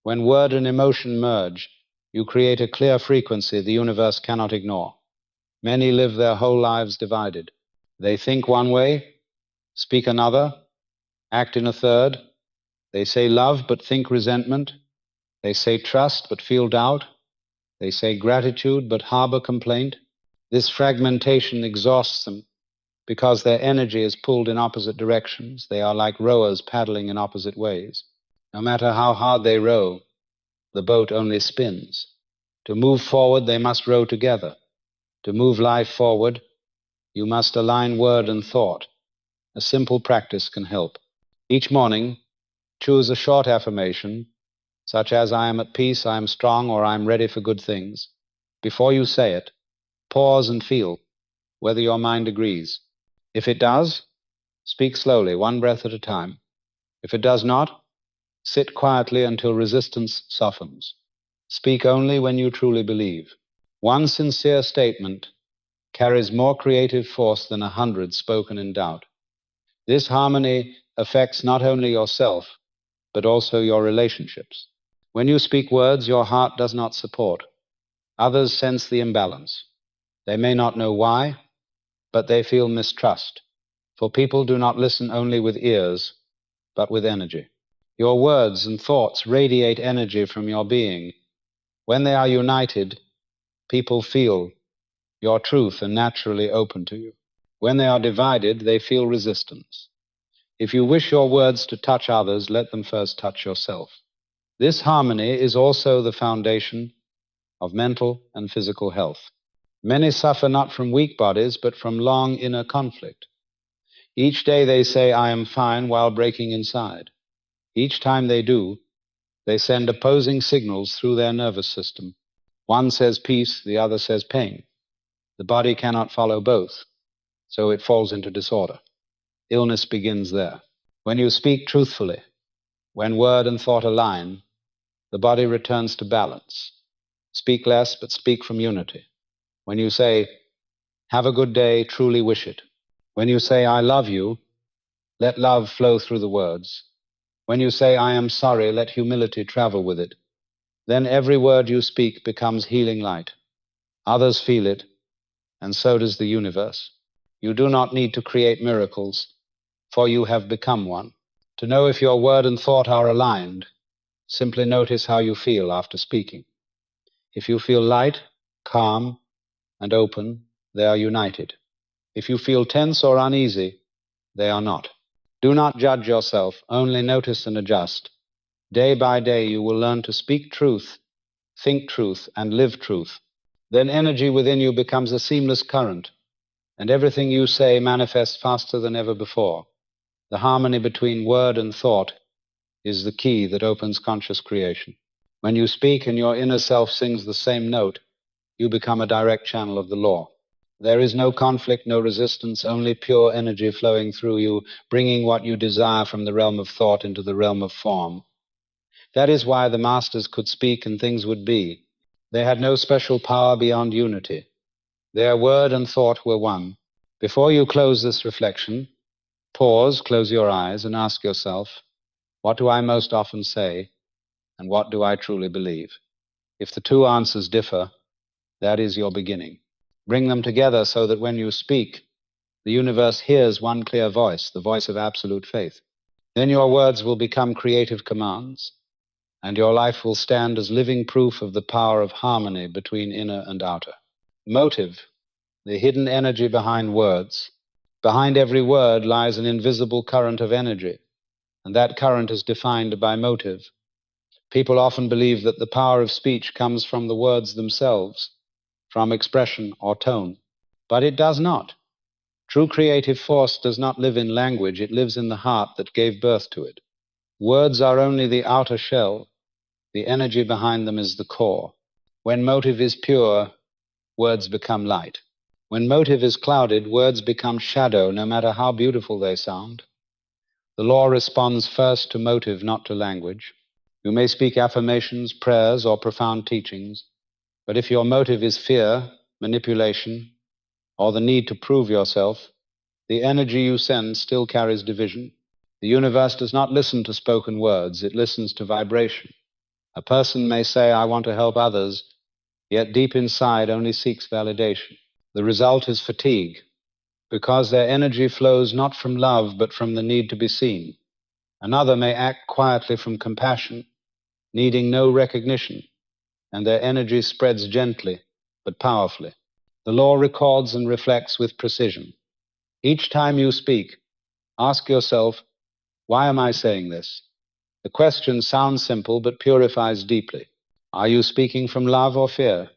When word and emotion merge, you create a clear frequency the universe cannot ignore. Many live their whole lives divided. They think one way, speak another, act in a third. They say love but think resentment. They say trust but feel doubt. They say gratitude but harbor complaint. This fragmentation exhausts them because their energy is pulled in opposite directions. They are like rowers paddling in opposite ways. No matter how hard they row, the boat only spins. To move forward, they must row together. To move life forward, you must align word and thought. A simple practice can help. Each morning, choose a short affirmation, such as I am at peace, I am strong, or I am ready for good things. Before you say it, pause and feel whether your mind agrees. If it does, speak slowly, one breath at a time. If it does not, sit quietly until resistance softens. Speak only when you truly believe. One sincere statement carries more creative force than 100 spoken in doubt. This harmony affects not only yourself, but also your relationships. When you speak words your heart does not support, others sense the imbalance. They may not know why, but they feel mistrust. For people do not listen only with ears, but with energy. Your words and thoughts radiate energy from your being. When they are united, people feel your truth and naturally open to you. When they are divided, they feel resistance. If you wish your words to touch others, let them first touch yourself. This harmony is also the foundation of mental and physical health. Many suffer not from weak bodies, but from long inner conflict. Each day they say, I am fine, while breaking inside. Each time they do, they send opposing signals through their nervous system. One says peace, the other says pain. The body cannot follow both, so it falls into disorder. Illness begins there. When you speak truthfully, when word and thought align, the body returns to balance. Speak less, but speak from unity. When you say, have a good day, truly wish it. When you say, I love you, let love flow through the words. When you say, I am sorry, let humility travel with it. Then every word you speak becomes healing light. Others feel it, and so does the universe. You do not need to create miracles, for you have become one. To know if your word and thought are aligned, simply notice how you feel after speaking. If you feel light, calm, and open, they are united. If you feel tense or uneasy, they are not. Do not judge yourself, only notice and adjust. Day by day, you will learn to speak truth, think truth, and live truth. Then energy within you becomes a seamless current, and everything you say manifests faster than ever before. The harmony between word and thought is the key that opens conscious creation. When you speak and your inner self sings the same note, you become a direct channel of the law. There is no conflict, no resistance, only pure energy flowing through you, bringing what you desire from the realm of thought into the realm of form. That is why the masters could speak and things would be. They had no special power beyond unity. Their word and thought were one. Before you close this reflection, pause, close your eyes, and ask yourself, what do I most often say, and what do I truly believe? If the two answers differ, that is your beginning. Bring them together so that when you speak, the universe hears one clear voice, the voice of absolute faith. Then your words will become creative commands, and your life will stand as living proof of the power of harmony between inner and outer. Motive, the hidden energy behind words. Behind every word lies an invisible current of energy, and that current is defined by motive. People often believe that the power of speech comes from the words themselves, from expression or tone, but it does not. True creative force does not live in language, it lives in the heart that gave birth to it. Words are only the outer shell, the energy behind them is the core. When motive is pure, words become light. When motive is clouded, words become shadow, no matter how beautiful they sound. The law responds first to motive, not to language. You may speak affirmations, prayers, or profound teachings, but if your motive is fear, manipulation, or the need to prove yourself, the energy you send still carries division. The universe does not listen to spoken words, it listens to vibration. A person may say, I want to help others, yet deep inside only seeks validation. The result is fatigue, because their energy flows not from love, but from the need to be seen. Another may act quietly from compassion, needing no recognition, and their energy spreads gently, but powerfully. The law records and reflects with precision. Each time you speak, ask yourself, why am I saying this? The question sounds simple, but purifies deeply. Are you speaking from love or fear?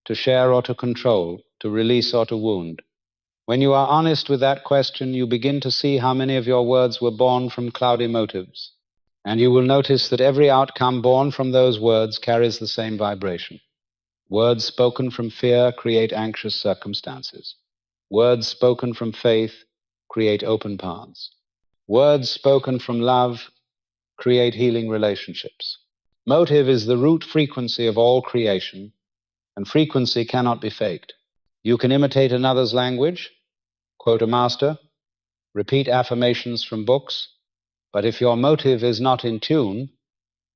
To share or to control? To release or to wound? When you are honest with that question, you begin to see how many of your words were born from cloudy motives. And you will notice that every outcome born from those words carries the same vibration. Words spoken from fear create anxious circumstances. Words spoken from faith create open paths. Words spoken from love create healing relationships. Motive is the root frequency of all creation, and frequency cannot be faked. You can imitate another's language, quote a master, repeat affirmations from books, but if your motive is not in tune,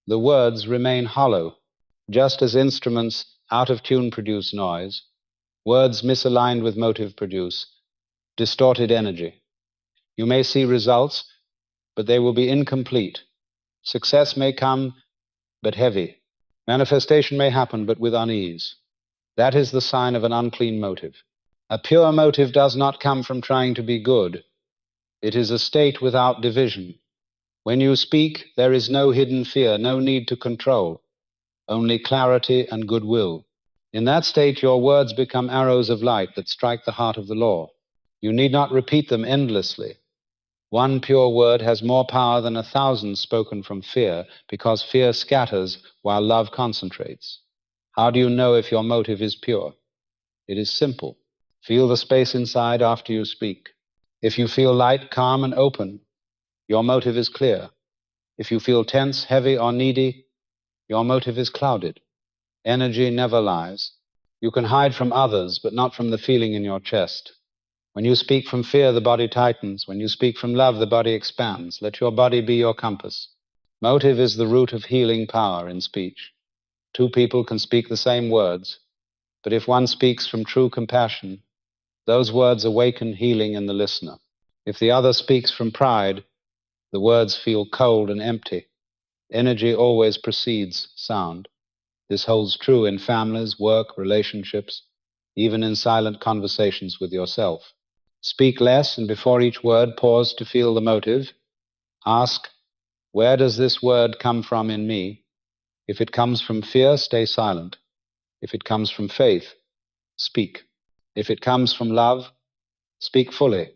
the words remain hollow. Just as instruments out of tune produce noise, words misaligned with motive produce distorted energy. You may see results, but they will be incomplete. Success may come, but heavy. Manifestation may happen, but with unease. That is the sign of an unclean motive. A pure motive does not come from trying to be good. It is a state without division. When you speak, there is no hidden fear, no need to control, only clarity and goodwill. In that state, your words become arrows of light that strike the heart of the law. You need not repeat them endlessly. One pure word has more power than 1,000 spoken from fear, because fear scatters while love concentrates. How do you know if your motive is pure? It is simple. Feel the space inside after you speak. If you feel light, calm, and open, your motive is clear. If you feel tense, heavy, or needy, your motive is clouded. Energy never lies. You can hide from others, but not from the feeling in your chest. When you speak from fear, the body tightens. When you speak from love, the body expands. Let your body be your compass. Motive is the root of healing power in speech. Two people can speak the same words, but if one speaks from true compassion, those words awaken healing in the listener. If the other speaks from pride, the words feel cold and empty. Energy always precedes sound. This holds true in families, work, relationships, even in silent conversations with yourself. Speak less, and before each word, pause to feel the motive. Ask, where does this word come from in me? If it comes from fear, stay silent. If it comes from faith, speak. If it comes from love, speak fully.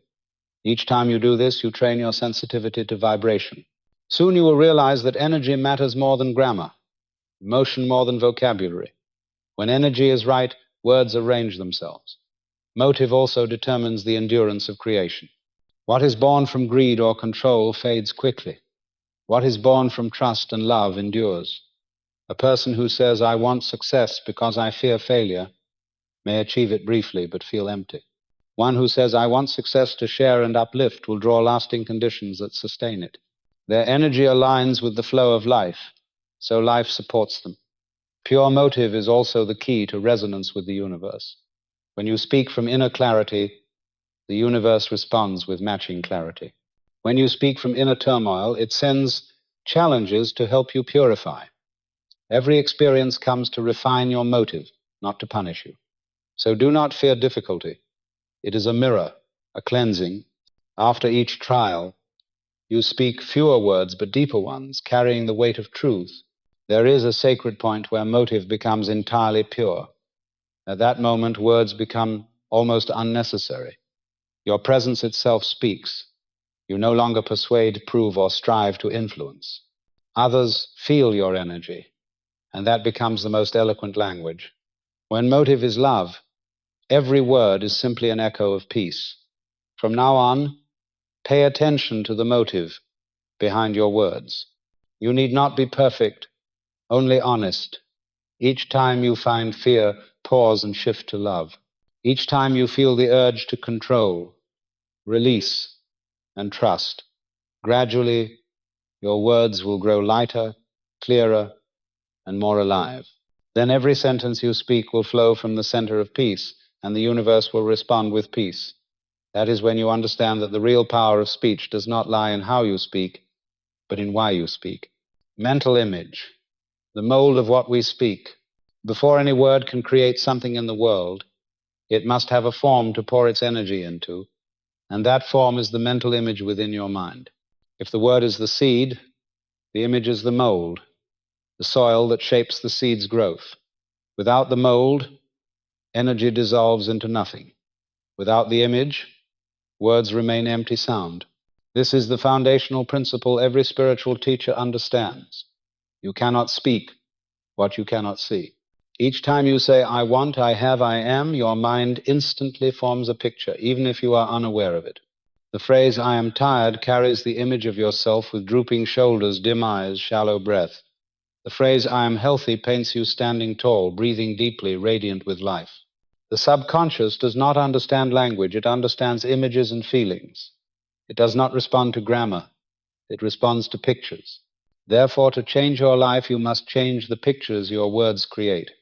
Each time you do this, you train your sensitivity to vibration. Soon you will realize that energy matters more than grammar, emotion more than vocabulary. When energy is right, words arrange themselves. Motive also determines the endurance of creation. What is born from greed or control fades quickly. What is born from trust and love endures. A person who says, "I want success because I fear failure," may achieve it briefly but feel empty. One who says, "I want success to share and uplift," will draw lasting conditions that sustain it. Their energy aligns with the flow of life, so life supports them. Pure motive is also the key to resonance with the universe. When you speak from inner clarity, the universe responds with matching clarity. When you speak from inner turmoil, it sends challenges to help you purify. Every experience comes to refine your motive, not to punish you. So do not fear difficulty. It is a mirror, a cleansing. After each trial, you speak fewer words but deeper ones, carrying the weight of truth. There is a sacred point where motive becomes entirely pure. At that moment, words become almost unnecessary. Your presence itself speaks. You no longer persuade, prove, or strive to influence. Others feel your energy, and that becomes the most eloquent language. When motive is love, every word is simply an echo of peace. From now on, pay attention to the motive behind your words. You need not be perfect, only honest. Each time you find fear, pause and shift to love. Each time you feel the urge to control, release and trust. Gradually, your words will grow lighter, clearer, and more alive. Then every sentence you speak will flow from the center of peace, and the universe will respond with peace. That is when you understand that the real power of speech does not lie in how you speak, but in why you speak. Mental image, the mold of what we speak. Before any word can create something in the world, it must have a form to pour its energy into, and that form is the mental image within your mind. If the word is the seed, the image is the mold, the soil that shapes the seed's growth. Without the mold, energy dissolves into nothing. Without the image, words remain empty sound. This is the foundational principle every spiritual teacher understands. You cannot speak what you cannot see. Each time you say, "I want, I have, I am," your mind instantly forms a picture, even if you are unaware of it. The phrase, "I am tired," carries the image of yourself with drooping shoulders, dim eyes, shallow breath. The phrase, "I am healthy," paints you standing tall, breathing deeply, radiant with life. The subconscious does not understand language. It understands images and feelings. It does not respond to grammar. It responds to pictures. Therefore, to change your life, you must change the pictures your words create.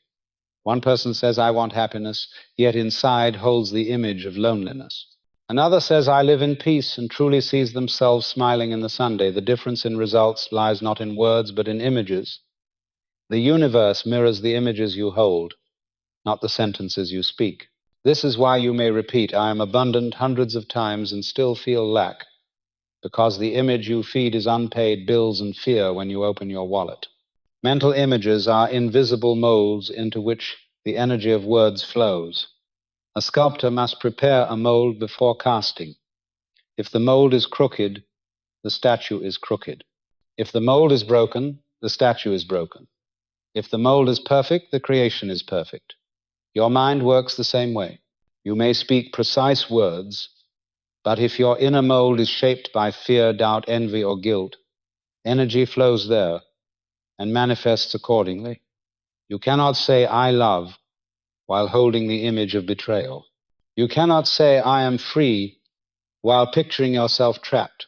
One person says, "I want happiness," yet inside holds the image of loneliness. Another says, "I live in peace," and truly sees themselves smiling in the Sunday. The difference in results lies not in words, but in images. The universe mirrors the images you hold, not the sentences you speak. This is why you may repeat, "I am abundant," hundreds of times and still feel lack, because the image you feed is unpaid bills and fear when you open your wallet. Mental images are invisible molds into which the energy of words flows. A sculptor must prepare a mold before casting. If the mold is crooked, the statue is crooked. If the mold is broken, the statue is broken. If the mold is perfect, the creation is perfect. Your mind works the same way. You may speak precise words, but if your inner mold is shaped by fear, doubt, envy, or guilt, energy flows there and manifests accordingly. You cannot say, "I love," while holding the image of betrayal. You cannot say, "I am free," while picturing yourself trapped.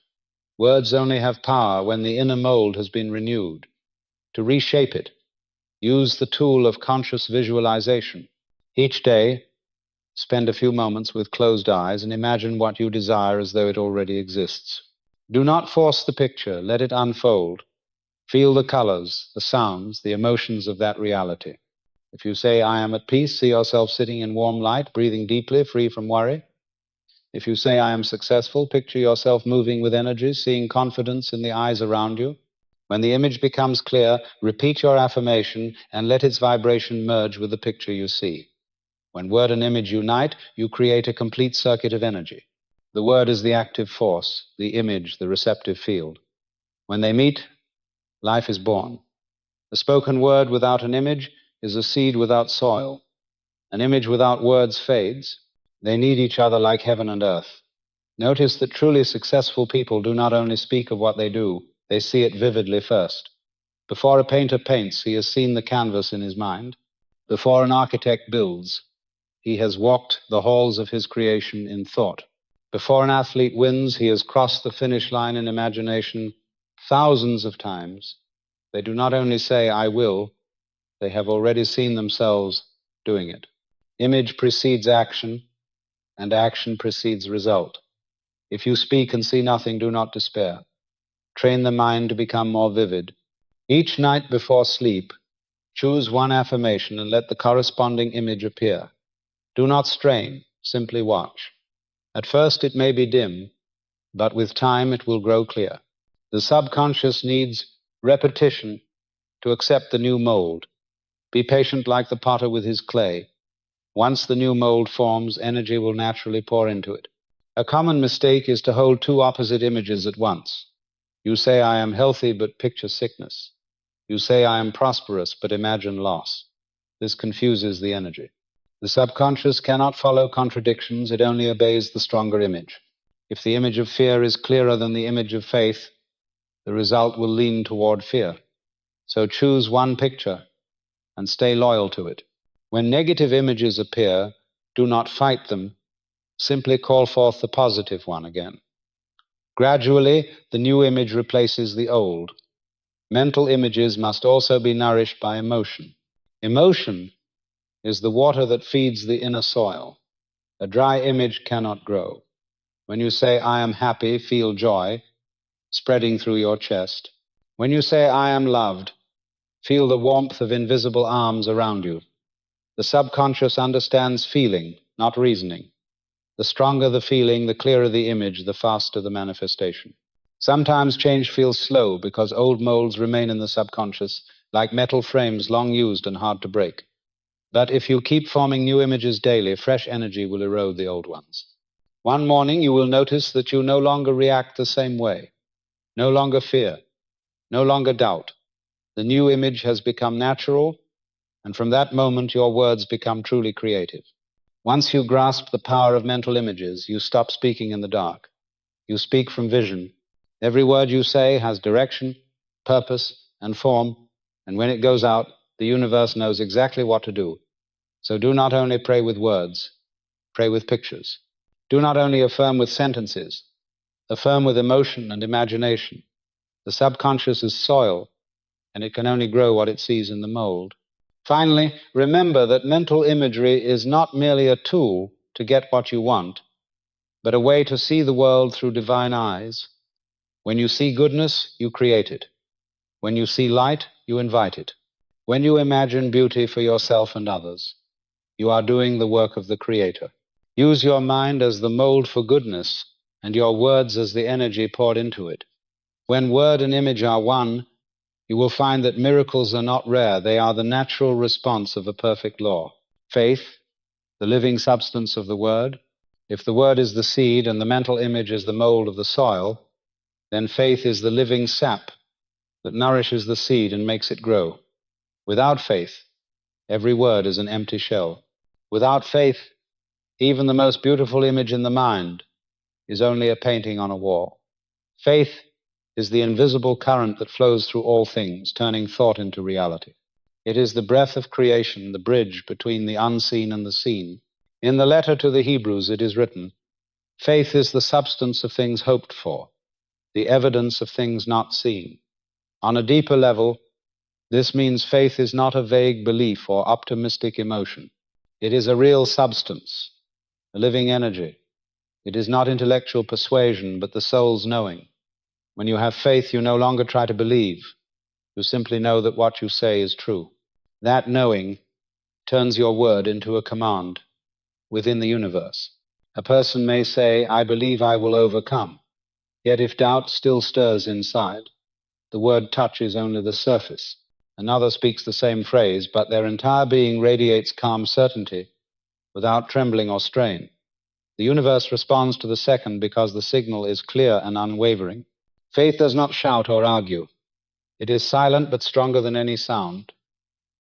Words only have power when the inner mold has been renewed. To reshape it, use the tool of conscious visualization. Each day, spend a few moments with closed eyes and imagine what you desire as though it already exists. Do not force the picture, let it unfold. Feel the colors, the sounds, the emotions of that reality. If you say, "I am at peace," see yourself sitting in warm light, breathing deeply, free from worry. If you say, "I am successful," picture yourself moving with energy, seeing confidence in the eyes around you. When the image becomes clear, repeat your affirmation and let its vibration merge with the picture you see. When word and image unite, you create a complete circuit of energy. The word is the active force, the image, the receptive field. When they meet, life is born. A spoken word without an image is a seed without soil. An image without words fades. They need each other like heaven and earth. Notice that truly successful people do not only speak of what they do, they see it vividly first. Before a painter paints, he has seen the canvas in his mind. Before an architect builds, he has walked the halls of his creation in thought. Before an athlete wins, he has crossed the finish line in imagination thousands of times. They do not only say, I will, they have already seen themselves doing it. Image precedes action, and action precedes result. If you speak and see nothing, do not despair. Train the mind to become more vivid. Each night before sleep, choose one affirmation and let the corresponding image appear. Do not strain, simply watch. At first it may be dim, but with time it will grow clear. The subconscious needs repetition to accept the new mold. Be patient like the potter with his clay. Once the new mold forms, energy will naturally pour into it. A common mistake is to hold two opposite images at once. You say, I am healthy, but picture sickness. You say, I am prosperous, but imagine loss. This confuses the energy. The subconscious cannot follow contradictions, it only obeys the stronger image. If the image of fear is clearer than the image of faith, the result will lean toward fear. So choose one picture and stay loyal to it. When negative images appear, do not fight them, simply call forth the positive one again. Gradually, the new image replaces the old. Mental images must also be nourished by emotion. Emotion is the water that feeds the inner soil. A dry image cannot grow. When you say, I am happy, feel joy spreading through your chest. When you say, I am loved, feel the warmth of invisible arms around you. The subconscious understands feeling, not reasoning. The stronger the feeling, the clearer the image, the faster the manifestation. Sometimes change feels slow because old molds remain in the subconscious, like metal frames long used and hard to break. But if you keep forming new images daily, fresh energy will erode the old ones. One morning you will notice that you no longer react the same way, no longer fear, no longer doubt. The new image has become natural, and from that moment your words become truly creative. Once you grasp the power of mental images, you stop speaking in the dark. You speak from vision. Every word you say has direction, purpose, and form, and when it goes out, the universe knows exactly what to do. So do not only pray with words, pray with pictures. Do not only affirm with sentences, affirm with emotion and imagination. The subconscious is soil, and it can only grow what it sees in the mold. Finally, remember that mental imagery is not merely a tool to get what you want, but a way to see the world through divine eyes. When you see goodness, you create it. When you see light, you invite it. When you imagine beauty for yourself and others, you are doing the work of the Creator. Use your mind as the mold for goodness, and your words as the energy poured into it. When word and image are one, you will find that miracles are not rare. They are the natural response of a perfect law. Faith, the living substance of the word. If the word is the seed and the mental image is the mold of the soil, then faith is the living sap that nourishes the seed and makes it grow. Without faith, every word is an empty shell. Without faith, even the most beautiful image in the mind is only a painting on a wall. Faith is the invisible current that flows through all things, turning thought into reality. It is the breath of creation, the bridge between the unseen and the seen. In the letter to the Hebrews, it is written, faith is the substance of things hoped for, the evidence of things not seen. On a deeper level, this means faith is not a vague belief or optimistic emotion. It is a real substance, a living energy. It is not intellectual persuasion, but the soul's knowing. When you have faith, you no longer try to believe. You simply know that what you say is true. That knowing turns your word into a command within the universe. A person may say, I believe I will overcome. Yet if doubt still stirs inside, the word touches only the surface. Another speaks the same phrase, but their entire being radiates calm certainty without trembling or strain. The universe responds to the second because the signal is clear and unwavering. Faith does not shout or argue. It is silent but stronger than any sound.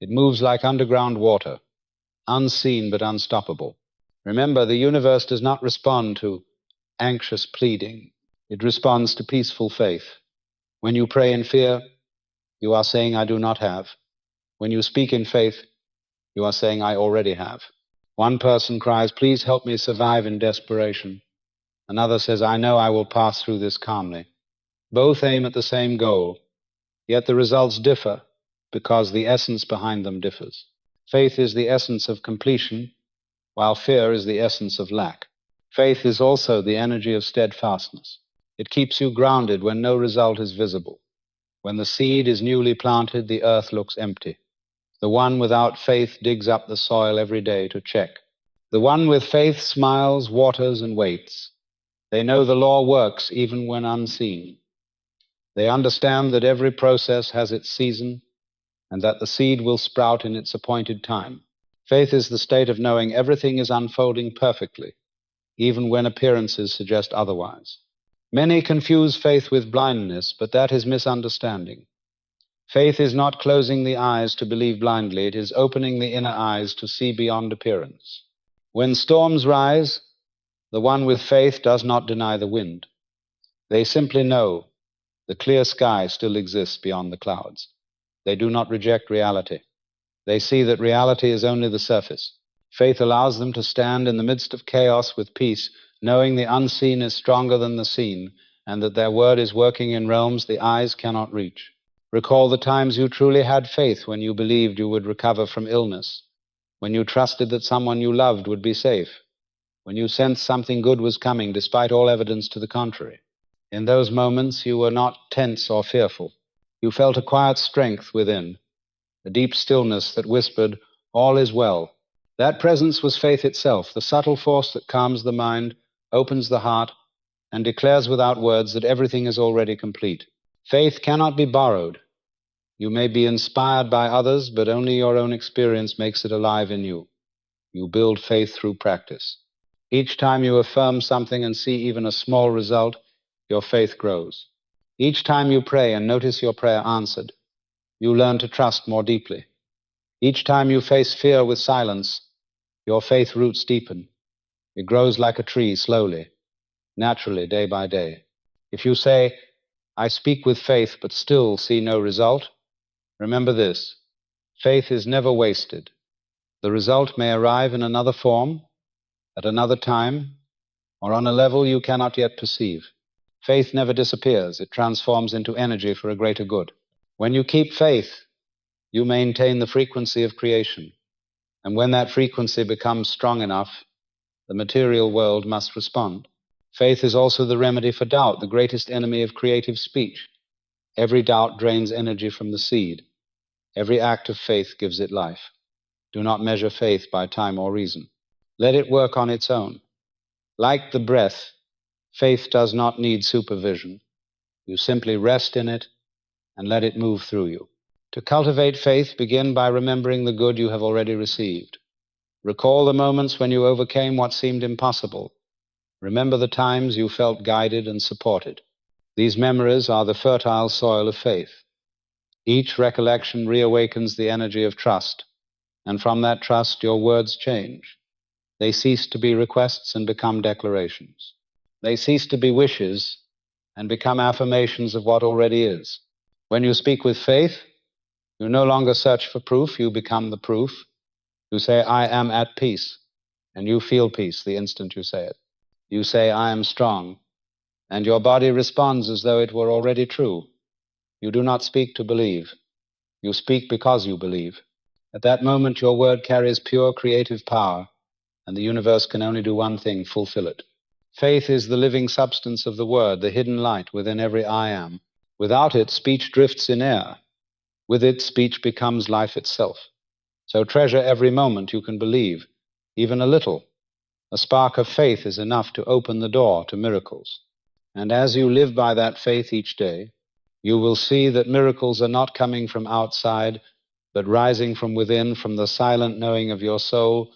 It moves like underground water, unseen but unstoppable. Remember, the universe does not respond to anxious pleading. It responds to peaceful faith. When you pray in fear, you are saying, I do not have. When you speak in faith, you are saying, I already have. One person cries, please help me survive in desperation. Another says, I know I will pass through this calmly. Both aim at the same goal, yet the results differ because the essence behind them differs. Faith is the essence of completion, while fear is the essence of lack. Faith is also the energy of steadfastness. It keeps you grounded when no result is visible. When the seed is newly planted, the earth looks empty. The one without faith digs up the soil every day to check. The one with faith smiles, waters, and waits. They know the law works even when unseen. They understand that every process has its season and that the seed will sprout in its appointed time. Faith is the state of knowing everything is unfolding perfectly, even when appearances suggest otherwise. Many confuse faith with blindness, but that is misunderstanding. Faith is not closing the eyes to believe blindly, it is opening the inner eyes to see beyond appearance. When storms rise, the one with faith does not deny the wind. They simply know the clear sky still exists beyond the clouds. They do not reject reality. They see that reality is only the surface. Faith allows them to stand in the midst of chaos with peace, knowing the unseen is stronger than the seen, and that their word is working in realms the eyes cannot reach. Recall the times you truly had faith, when you believed you would recover from illness, when you trusted that someone you loved would be safe, when you sensed something good was coming despite all evidence to the contrary. In those moments you were not tense or fearful. You felt a quiet strength within, a deep stillness that whispered, all is well. That presence was faith itself, the subtle force that calms the mind, opens the heart, and declares without words that everything is already complete. Faith cannot be borrowed. You may be inspired by others, but only your own experience makes it alive in you. You build faith through practice. Each time you affirm something and see even a small result, your faith grows. Each time you pray and notice your prayer answered, you learn to trust more deeply. Each time you face fear with silence, your faith roots deepen. It grows like a tree, slowly, naturally, day by day. If you say, I speak with faith but still see no result, remember this: faith is never wasted. The result may arrive in another form, at another time, or on a level you cannot yet perceive. Faith never disappears. It transforms into energy for a greater good. When you keep faith, you maintain the frequency of creation. And when that frequency becomes strong enough, the material world must respond. Faith is also the remedy for doubt, the greatest enemy of creative speech. Every doubt drains energy from the seed. Every act of faith gives it life. Do not measure faith by time or reason. Let it work on its own. Like the breath, faith does not need supervision. You simply rest in it and let it move through you. To cultivate faith, begin by remembering the good you have already received. Recall the moments when you overcame what seemed impossible. Remember the times you felt guided and supported. These memories are the fertile soil of faith. Each recollection reawakens the energy of trust, and from that trust your words change. They cease to be requests and become declarations. They cease to be wishes and become affirmations of what already is. When you speak with faith, you no longer search for proof, you become the proof. You say, I am at peace, and you feel peace the instant you say it. You say, I am strong, and your body responds as though it were already true. You do not speak to believe. You speak because you believe. At that moment, your word carries pure creative power, and the universe can only do one thing: fulfill it. Faith is the living substance of the word, the hidden light within every I am. Without it, speech drifts in air. With it, speech becomes life itself. So treasure every moment you can believe, even a little. A spark of faith is enough to open the door to miracles. And as you live by that faith each day, you will see that miracles are not coming from outside, but rising from within, from the silent knowing of your soul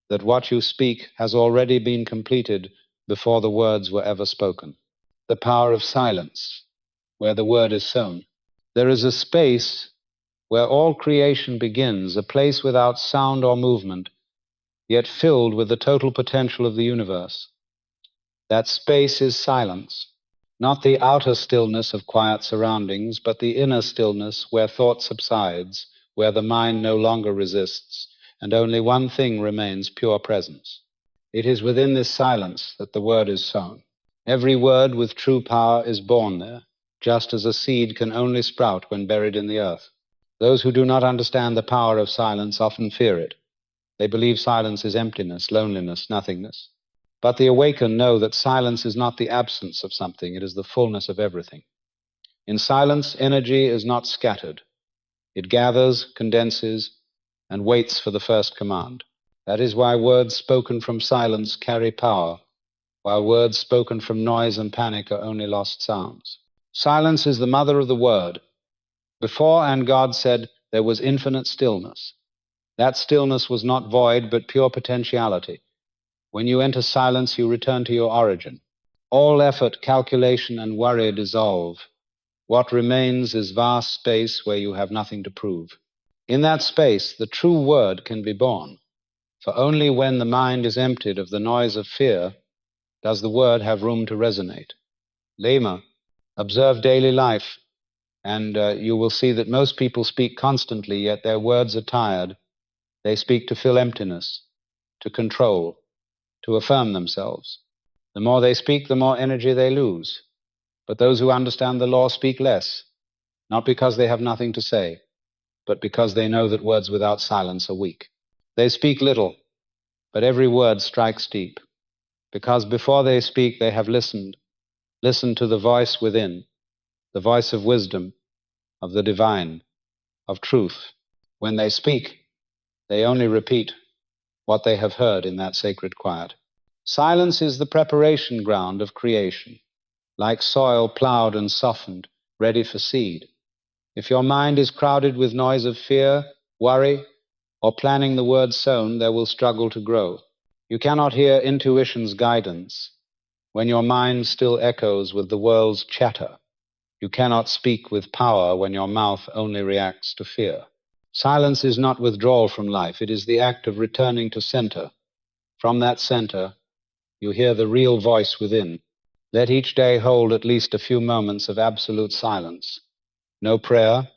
that what you speak has already been completed before the words were ever spoken. The power of silence, where the word is sown. There is a space where all creation begins, a place without sound or movement, yet filled with the total potential of the universe. That space is silence, not the outer stillness of quiet surroundings, but the inner stillness where thought subsides, where the mind no longer resists, and only one thing remains, pure presence. It is within this silence that the word is sown. Every word with true power is born there, just as a seed can only sprout when buried in the earth. Those who do not understand the power of silence often fear it. They believe silence is emptiness, loneliness, nothingness. But the awakened know that silence is not the absence of something, it is the fullness of everything. In silence, energy is not scattered. It gathers, condenses, and waits for the first command. That is why words spoken from silence carry power, while words spoken from noise and panic are only lost sounds. Silence is the mother of the word. Before and God said, there was infinite stillness. That stillness was not void, but pure potentiality. When you enter silence, you return to your origin. All effort, calculation, and worry dissolve. What remains is vast space where you have nothing to prove. In that space, the true word can be born. For only when the mind is emptied of the noise of fear does the word have room to resonate. Lema, observe daily life, and you will see that most people speak constantly, yet their words are tired. They speak to fill emptiness, to control, to affirm themselves. The more they speak, the more energy they lose. But those who understand the law speak less, not because they have nothing to say, but because they know that words without silence are weak. They speak little, but every word strikes deep, because before they speak, they have listened to the voice within, the voice of wisdom, of the divine, of truth. When they speak, they only repeat what they have heard in that sacred quiet. Silence is the preparation ground of creation, like soil plowed and softened, ready for seed. If your mind is crowded with noise of fear, worry, or planning the word sown, there will struggle to grow. You cannot hear intuition's guidance when your mind still echoes with the world's chatter. You cannot speak with power when your mouth only reacts to fear. Silence is not withdrawal from life. It is the act of returning to center. From that center, you hear the real voice within. Let each day hold at least a few moments of absolute silence. No prayer,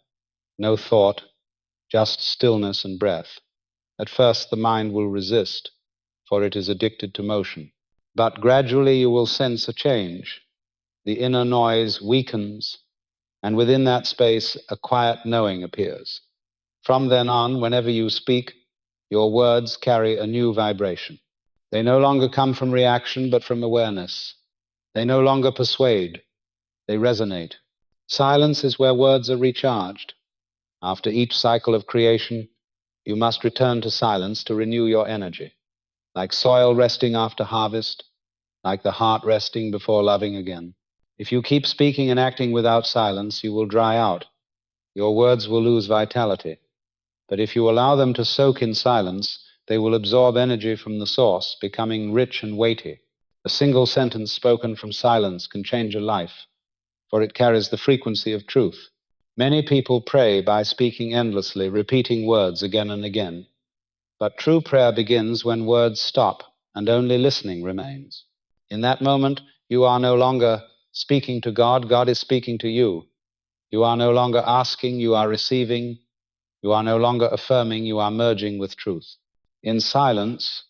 no thought, just stillness and breath. At first, the mind will resist, for it is addicted to motion. But gradually you will sense a change. The inner noise weakens, and within that space, a quiet knowing appears. From then on, whenever you speak, your words carry a new vibration. They no longer come from reaction, but from awareness. They no longer persuade, they resonate. Silence is where words are recharged. After each cycle of creation, you must return to silence to renew your energy. Like soil resting after harvest, like the heart resting before loving again. If you keep speaking and acting without silence, you will dry out. Your words will lose vitality. But if you allow them to soak in silence, they will absorb energy from the source, becoming rich and weighty. A single sentence spoken from silence can change a life, for it carries the frequency of truth. Many people pray by speaking endlessly, repeating words again and again. But true prayer begins when words stop and only listening remains. In that moment, you are no longer speaking to God, God is speaking to you. You are no longer asking, you are receiving. You are no longer affirming, you are merging with truth. In silence,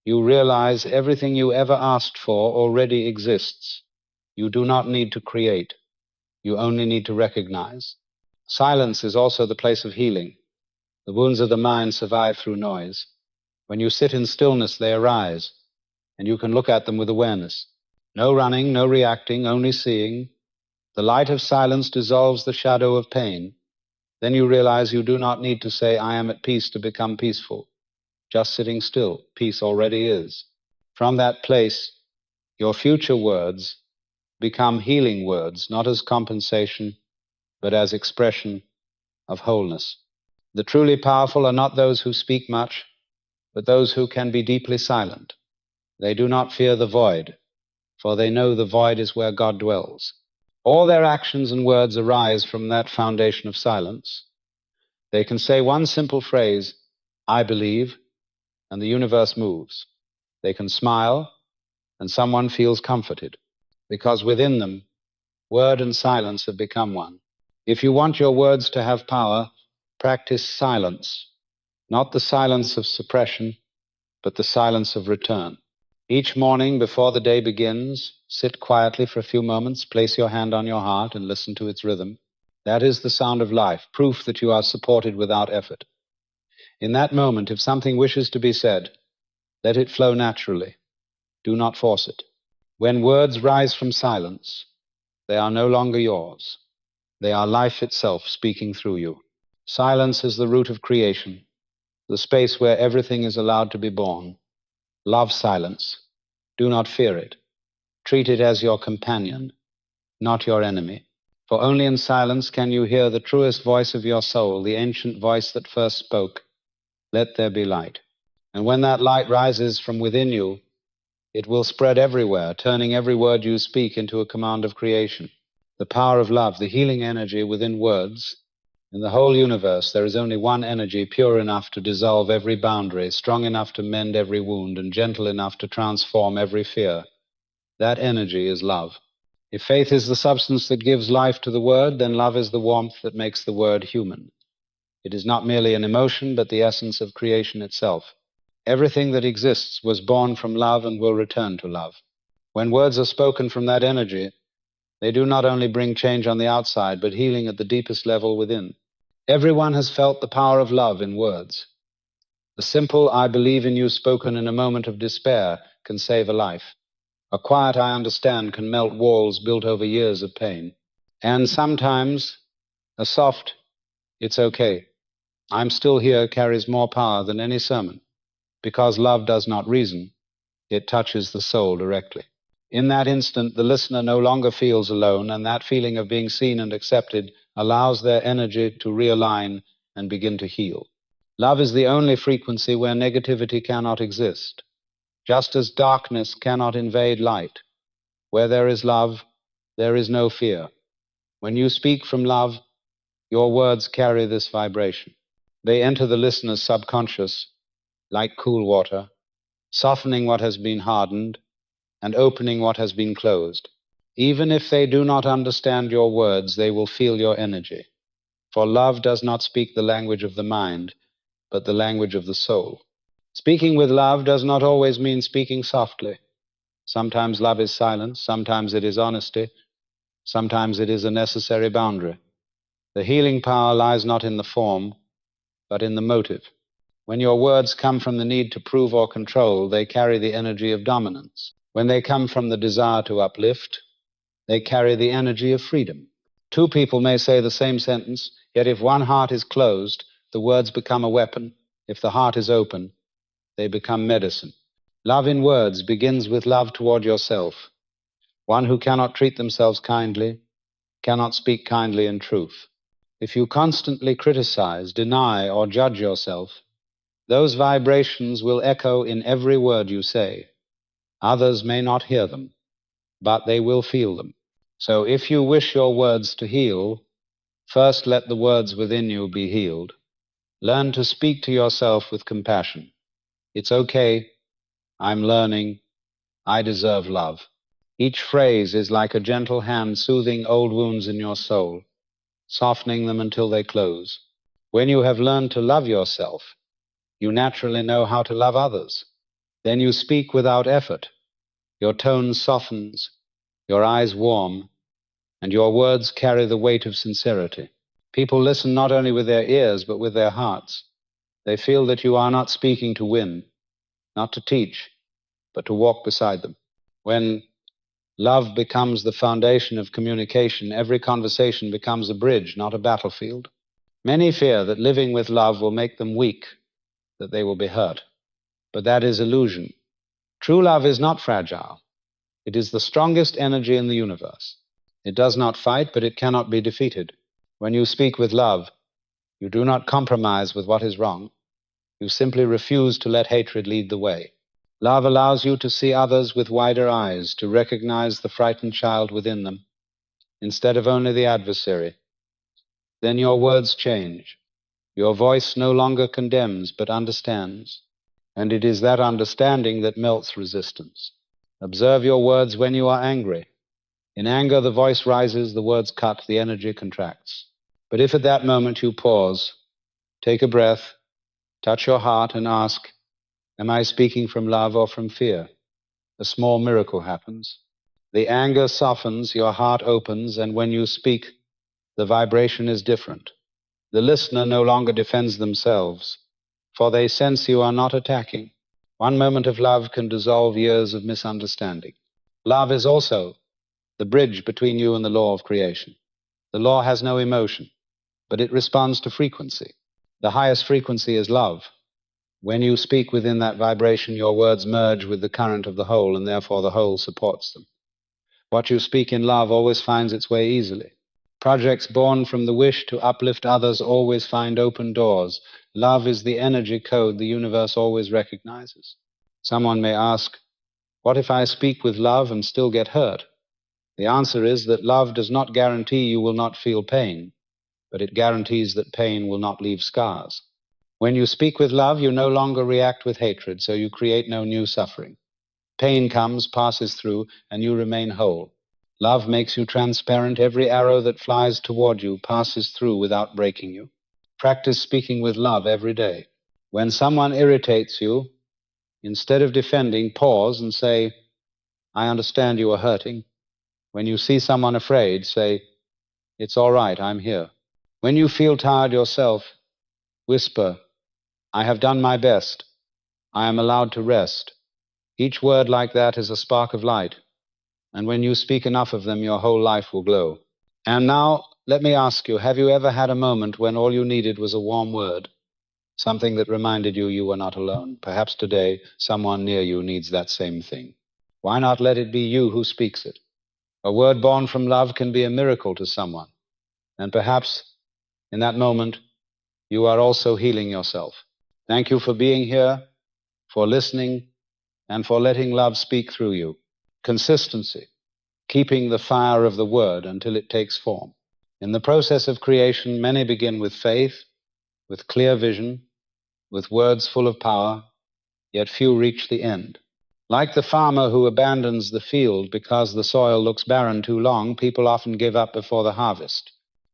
you realize everything you ever asked for already exists. You do not need to create. You only need to recognize. Silence is also the place of healing. The wounds of the mind survive through noise. When you sit in stillness, they arise, and you can look at them with awareness. No running, no reacting, only seeing. The light of silence dissolves the shadow of pain. Then you realize you do not need to say, I am at peace to become peaceful. Just sitting still, peace already is. From that place, your future words become healing words, not as compensation, but as expression of wholeness. The truly powerful are not those who speak much, but those who can be deeply silent. They do not fear the void, for they know the void is where God dwells. All their actions and words arise from that foundation of silence. They can say one simple phrase, I believe, and the universe moves. They can smile, and someone feels comforted, because within them, word and silence have become one. If you want your words to have power, practice silence, not the silence of suppression, but the silence of return. Each morning before the day begins, sit quietly for a few moments, place your hand on your heart and listen to its rhythm. That is the sound of life, proof that you are supported without effort. In that moment, if something wishes to be said, let it flow naturally. Do not force it. When words rise from silence, they are no longer yours. They are life itself speaking through you. Silence is the root of creation, the space where everything is allowed to be born. Love silence. Do not fear it. Treat it as your companion, not your enemy. For only in silence can you hear the truest voice of your soul, the ancient voice that first spoke, "Let there be light." And when that light rises from within you, it will spread everywhere, turning every word you speak into a command of creation. The power of love, the healing energy within words. In the whole universe, there is only one energy pure enough to dissolve every boundary, strong enough to mend every wound, and gentle enough to transform every fear. That energy is love. If faith is the substance that gives life to the word, then love is the warmth that makes the word human. It is not merely an emotion, but the essence of creation itself. Everything that exists was born from love and will return to love. When words are spoken from that energy, they do not only bring change on the outside, but healing at the deepest level within. Everyone has felt the power of love in words. The simple "I believe in you" spoken in a moment of despair can save a life. A quiet "I understand" can melt walls built over years of pain. And sometimes a soft "it's okay, I'm still here" carries more power than any sermon, because love does not reason, it touches the soul directly. In that instant, the listener no longer feels alone, and that feeling of being seen and accepted allows their energy to realign and begin to heal. Love is the only frequency where negativity cannot exist, just as darkness cannot invade light. Where there is love, there is no fear. When you speak from love, your words carry this vibration. They enter the listener's subconscious like cool water, softening what has been hardened and opening what has been closed. Even if they do not understand your words, they will feel your energy. For love does not speak the language of the mind, but the language of the soul. Speaking with love does not always mean speaking softly. Sometimes love is silence, sometimes it is honesty, sometimes it is a necessary boundary. The healing power lies not in the form, but in the motive. When your words come from the need to prove or control, they carry the energy of dominance. When they come from the desire to uplift, they carry the energy of freedom. Two people may say the same sentence, yet if one heart is closed, the words become a weapon. If the heart is open, they become medicine. Love in words begins with love toward yourself. One who cannot treat themselves kindly cannot speak kindly in truth. If you constantly criticize, deny, or judge yourself, those vibrations will echo in every word you say. Others may not hear them, but they will feel them. So if you wish your words to heal, first let the words within you be healed. Learn to speak to yourself with compassion. It's okay, I'm learning, I deserve love. Each phrase is like a gentle hand soothing old wounds in your soul, softening them until they close. When you have learned to love yourself, you naturally know how to love others. Then you speak without effort. Your tone softens, your eyes warm, and your words carry the weight of sincerity. People listen not only with their ears, but with their hearts. They feel that you are not speaking to win, not to teach, but to walk beside them. When love becomes the foundation of communication, every conversation becomes a bridge, not a battlefield. Many fear that living with love will make them weak, that they will be hurt. But that is illusion. True love is not fragile. It is the strongest energy in the universe. It does not fight, but it cannot be defeated. When you speak with love, you do not compromise with what is wrong. You simply refuse to let hatred lead the way. Love allows you to see others with wider eyes, to recognize the frightened child within them, instead of only the adversary. Then your words change. Your voice no longer condemns, but understands. and it is that understanding that melts resistance. Observe your words when you are angry. In anger, the voice rises, the words cut, the energy contracts. But if at that moment you pause, take a breath, touch your heart, and ask, am I speaking from love or from fear? A small miracle happens. The anger softens, your heart opens, and when you speak, the vibration is different. The listener no longer defends themselves, for they sense you are not attacking. One moment of love can dissolve years of misunderstanding. Love is also the bridge between you and the law of creation. The law has no emotion, but it responds to frequency. The highest frequency is love. When you speak within that vibration, your words merge with the current of the whole, and therefore the whole supports them. What you speak in love always finds its way easily. Projects born from the wish to uplift others always find open doors. Love is the energy code the universe always recognizes. Someone may ask, what if I speak with love and still get hurt? The answer is that love does not guarantee you will not feel pain, but it guarantees that pain will not leave scars. When you speak with love, you no longer react with hatred, so you create no new suffering. Pain comes, passes through, and you remain whole. Love makes you transparent. Every arrow that flies toward you passes through without breaking you. Practice speaking with love every day. When someone irritates you, instead of defending, pause and say, I understand you are hurting. When you see someone afraid, say, it's all right, I'm here. When you feel tired yourself, whisper, I have done my best. I am allowed to rest. Each word like that is a spark of light, and when you speak enough of them, your whole life will glow. And now, let me ask you, have you ever had a moment when all you needed was a warm word, something that reminded you you were not alone? Perhaps today, someone near you needs that same thing. Why not let it be you who speaks it? A word born from love can be a miracle to someone, and perhaps in that moment, you are also healing yourself. Thank you for being here, for listening, and for letting love speak through you. Consistency, keeping the fire of the word until it takes form. In the process of creation, many begin with faith, with clear vision, with words full of power, yet few reach the end. Like the farmer who abandons the field because the soil looks barren too long, people often give up before the harvest.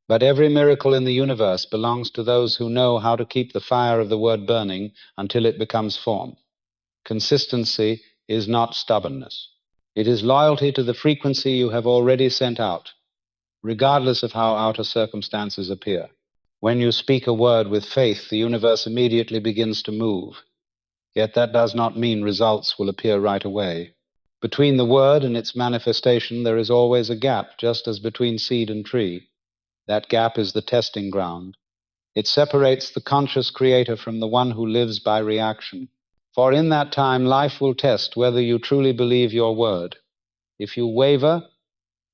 But every miracle in the universe belongs to those who know how to keep the fire of the word burning until it becomes form. Consistency is not stubbornness. It is loyalty to the frequency you have already sent out, regardless of how outer circumstances appear. When you speak a word with faith, the universe immediately begins to move. Yet that does not mean results will appear right away. Between the word and its manifestation, there is always a gap, just as between seed and tree. That gap is the testing ground. It separates the conscious creator from the one who lives by reaction. For in that time, life will test whether you truly believe your word. If you waver,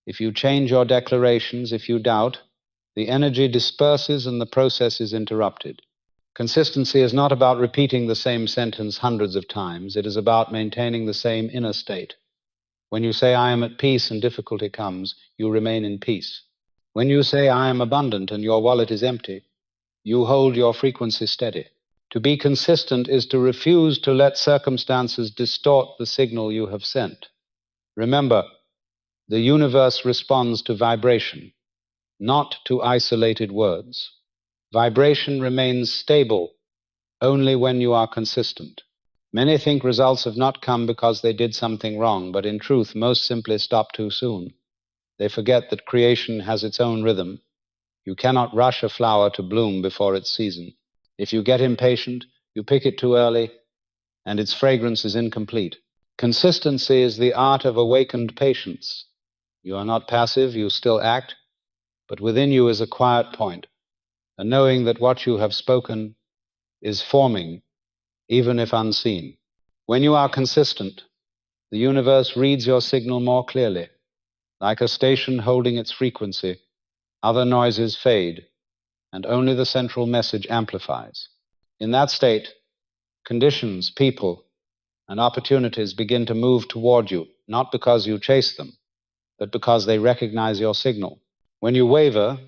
if you change your declarations, if you doubt, the energy disperses and the process is interrupted. Consistency is not about repeating the same sentence hundreds of times. It is about maintaining the same inner state. When you say, I am at peace and difficulty comes, you remain in peace. When you say, I am abundant and your wallet is empty, you hold your frequency steady. To be consistent is to refuse to let circumstances distort the signal you have sent. Remember, the universe responds to vibration, not to isolated words. Vibration remains stable only when you are consistent. Many think results have not come because they did something wrong, but in truth, most simply stop too soon. They forget that creation has its own rhythm. You cannot rush a flower to bloom before its season. If you get impatient, you pick it too early, and its fragrance is incomplete. Consistency is the art of awakened patience. You are not passive, you still act, but within you is a quiet point, a knowing that what you have spoken is forming, even if unseen. When you are consistent, the universe reads your signal more clearly. Like a station holding its frequency, other noises fade, and only the central message amplifies. In that state, conditions, people, and opportunities begin to move toward you, not because you chase them, but because they recognize your signal. When you waver,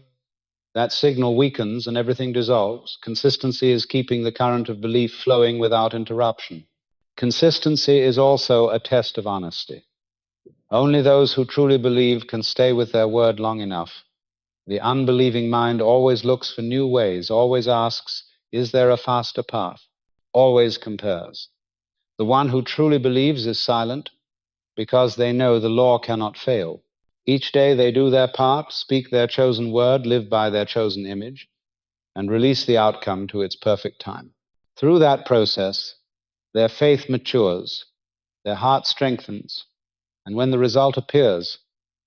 That signal weakens and everything dissolves. Consistency is keeping the current of belief flowing without interruption. Consistency is also a test of honesty. Only those who truly believe can stay with their word long enough. The unbelieving mind always looks for new ways, always asks, is there a faster path? Always compares. The one who truly believes is silent because they know the law cannot fail. Each day they do their part, speak their chosen word, live by their chosen image, and release the outcome to its perfect time. Through that process, their faith matures, their heart strengthens, and when the result appears,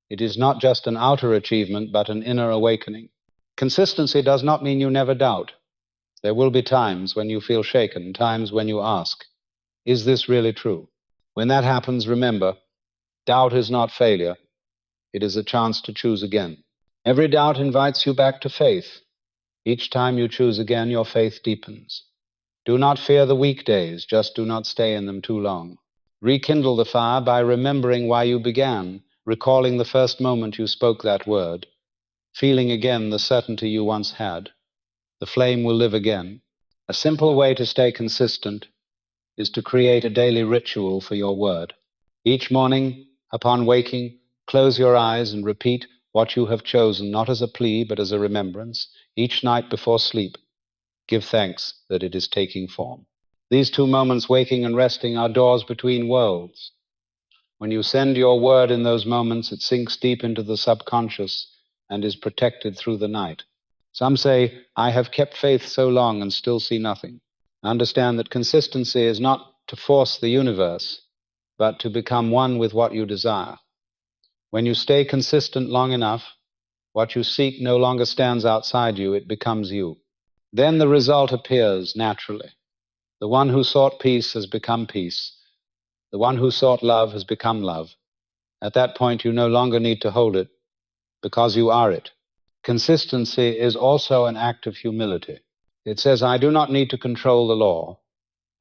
it is not just an outer achievement, but an inner awakening. Consistency does not mean you never doubt. There will be times when you feel shaken, times when you ask, is this really true? When that happens, remember, doubt is not failure. It is a chance to choose again. Every doubt invites you back to faith. Each time you choose again, your faith deepens. Do not fear the weekdays, just do not stay in them too long. Rekindle the fire by remembering why you began, recalling the first moment you spoke that word, feeling again the certainty you once had. The flame will live again. A simple way to stay consistent is to create a daily ritual for your word. Each morning, upon waking, close your eyes and repeat what you have chosen, not as a plea, but as a remembrance. Each night before sleep, give thanks that it is taking form. These 2 moments, waking and resting, are doors between worlds. When you send your word in those moments, it sinks deep into the subconscious and is protected through the night. Some say, I have kept faith so long and still see nothing. Understand that consistency is not to force the universe, but to become one with what you desire. When you stay consistent long enough, what you seek no longer stands outside you, it becomes you. Then the result appears naturally. The one who sought peace has become peace. The one who sought love has become love. At that point, you no longer need to hold it, because you are it. Consistency is also an act of humility. It says, I do not need to control the law.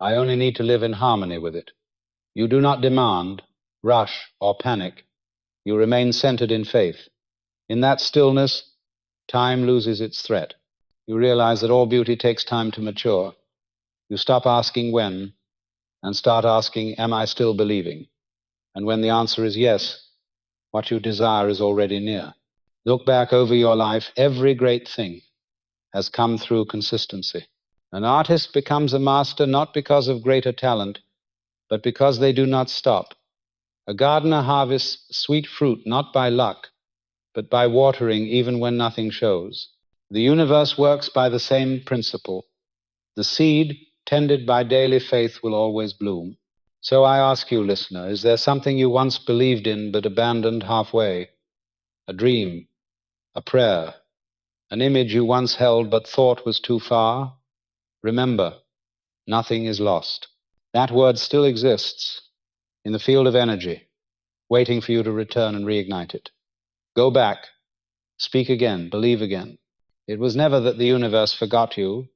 I only need to live in harmony with it. You do not demand, rush, or panic. You remain centered in faith. In that stillness, time loses its threat. You realize that all beauty takes time to mature. You stop asking when and start asking, am I still believing? And when the answer is yes, what you desire is already near. Look back over your life. Every great thing has come through consistency. An artist becomes a master not because of greater talent, but because they do not stop. A gardener harvests sweet fruit not by luck, but by watering even when nothing shows. The universe works by the same principle. The seed tended by daily faith will always bloom. So I ask you, listener, is there something you once believed in but abandoned halfway? A dream, a prayer, an image you once held but thought was too far? Remember, nothing is lost. That word still exists in the field of energy, waiting for you to return and reignite it. Go back, speak again, believe again. It was never that the universe forgot you,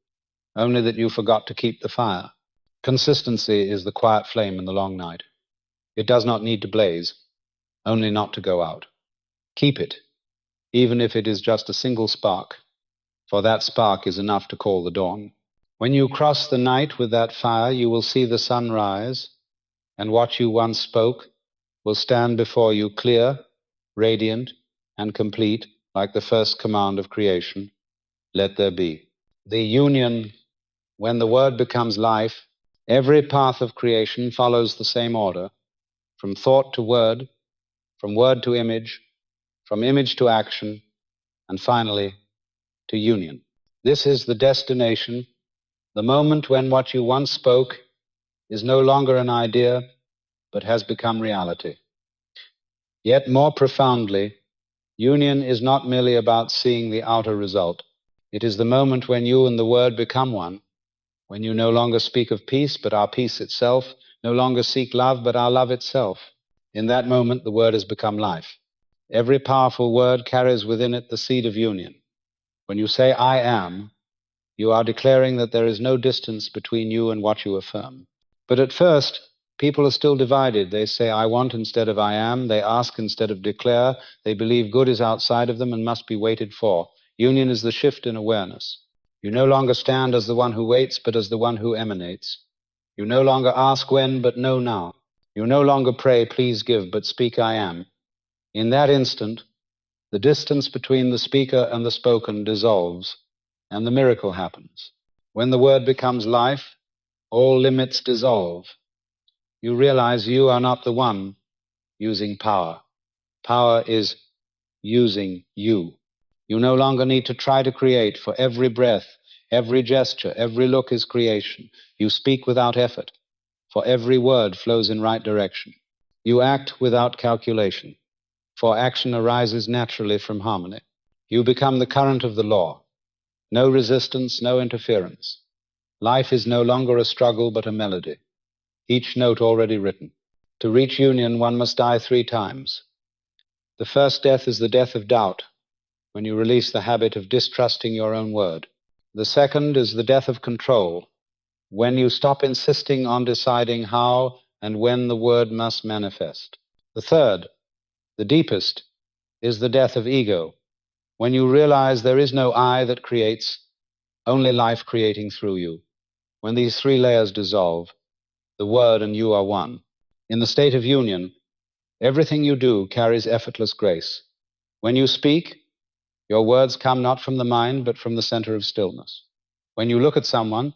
only that you forgot to keep the fire. Consistency is the quiet flame in the long night. It does not need to blaze, only not to go out. Keep it, even if it is just a single spark, for that spark is enough to call the dawn. When you cross the night with that fire, you will see the sun rise, and what you once spoke will stand before you clear, radiant, and complete, like the first command of creation, let there be. The union, when the word becomes life, every path of creation follows the same order, from thought to word, from word to image, from image to action, and finally to union. This is the destination, the moment when what you once spoke is no longer an idea, but has become reality. Yet more profoundly, union is not merely about seeing the outer result. It is the moment when you and the Word become one, when you no longer speak of peace, but are peace itself, no longer seek love, but are love itself. In that moment, the Word has become life. Every powerful word carries within it the seed of union. When you say, I am, you are declaring that there is no distance between you and what you affirm. But at first, people are still divided. They say, I want instead of I am. They ask instead of declare. They believe good is outside of them and must be waited for. Union is the shift in awareness. You no longer stand as the one who waits, but as the one who emanates. You no longer ask when, but know now. You no longer pray, please give, but speak, I am. In that instant, the distance between the speaker and the spoken dissolves, and the miracle happens. When the word becomes life, all limits dissolve. You realize you are not the one using power. Power is using you. You no longer need to try to create. For every breath, every gesture, every look is creation. You speak without effort, for every word flows in right direction. You act without calculation, for action arises naturally from harmony. You become the current of the law. No resistance, no interference. Life is no longer a struggle, but a melody, each note already written. To reach union, one must die 3 times. The first death is the death of doubt, when you release the habit of distrusting your own word. The second is the death of control, when you stop insisting on deciding how and when the word must manifest. The third, the deepest, is the death of ego, when you realize there is no I that creates, only life creating through you. When these 3 layers dissolve, the word and you are one. In the state of union, everything you do carries effortless grace. When you speak, your words come not from the mind, but from the center of stillness. When you look at someone,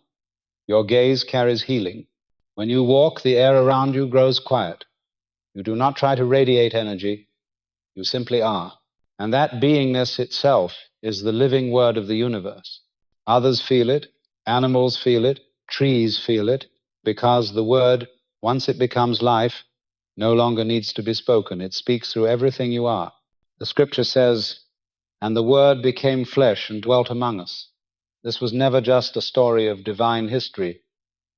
your gaze carries healing. When you walk, the air around you grows quiet. You do not try to radiate energy, you simply are. And that beingness itself is the living word of the universe. Others feel it, animals feel it, trees feel it, because the word, once it becomes life, no longer needs to be spoken. It speaks through everything you are. The scripture says, "And the Word became flesh and dwelt among us." This was never just a story of divine history.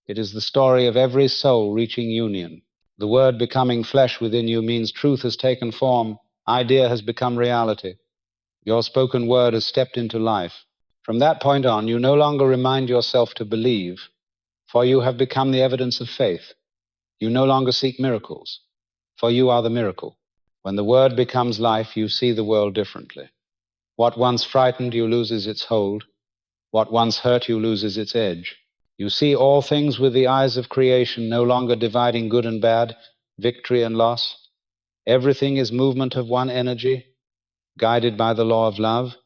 It is the story of every soul reaching union. The Word becoming flesh within you means truth has taken form, idea has become reality. Your spoken word has stepped into life. From that point on, you no longer remind yourself to believe, for you have become the evidence of faith. You no longer seek miracles, for you are the miracle. When the Word becomes life, you see the world differently. What once frightened you loses its hold. What once hurt you loses its edge. You see all things with the eyes of creation, no longer dividing good and bad, victory and loss. Everything is movement of one energy, guided by the law of love.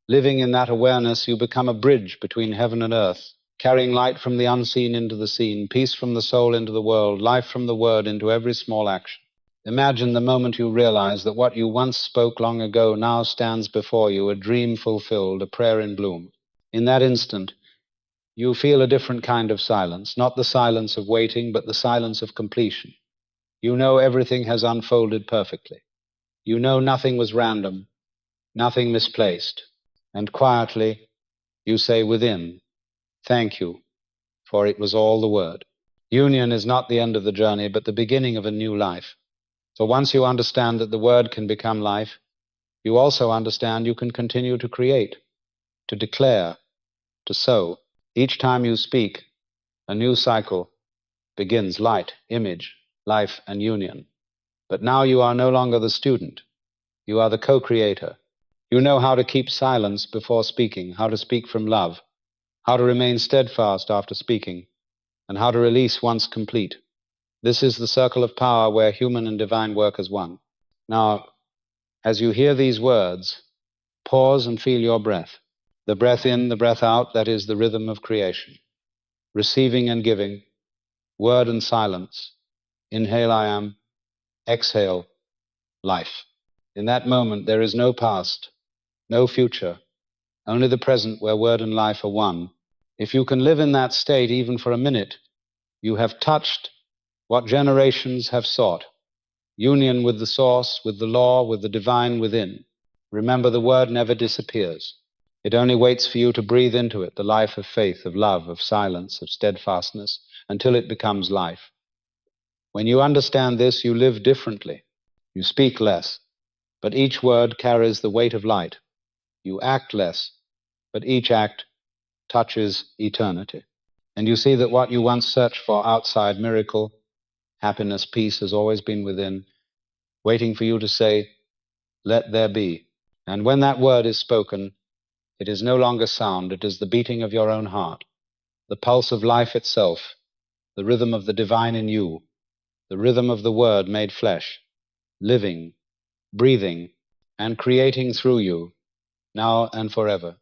Living in that awareness, you become a bridge between heaven and earth, carrying light from the unseen into the seen, peace from the soul into the world, life from the word into every small action. Imagine the moment you realize that what you once spoke long ago now stands before you, a dream fulfilled, a prayer in bloom. In that instant, you feel a different kind of silence, not the silence of waiting, but the silence of completion. You know everything has unfolded perfectly. You know nothing was random, nothing misplaced. And quietly, you say within, "Thank you, for it was all the word." Union is not the end of the journey, but the beginning of a new life. So once you understand that the word can become life, you also understand you can continue to create, to declare, to sow. Each time you speak, a new cycle begins: light, image, life, and union. But now you are no longer the student. You are the co-creator. You know how to keep silence before speaking, how to speak from love, how to remain steadfast after speaking, and how to release once complete. This is the circle of power where human and divine work as one. Now, as you hear these words, pause and feel your breath. The breath in, the breath out, that is the rhythm of creation. Receiving and giving, word and silence. Inhale, I am. Exhale, life. In that moment, there is no past, no future, only the present where word and life are one. If you can live in that state even for a minute, you have touched what generations have sought. Union with the source, with the law, with the divine within. Remember, the word never disappears. It only waits for you to breathe into it the life of faith, of love, of silence, of steadfastness, until it becomes life. When you understand this, you live differently. You speak less, but each word carries the weight of light. You act less, but each act touches eternity. And you see that what you once searched for outside, miracle, happiness, peace, has always been within, waiting for you to say, "Let there be." And when that word is spoken, It is no longer sound, it is the beating of your own heart, the pulse of life itself, the rhythm of the divine in you, the rhythm of the Word made flesh, living, breathing, and creating through you, now and forever.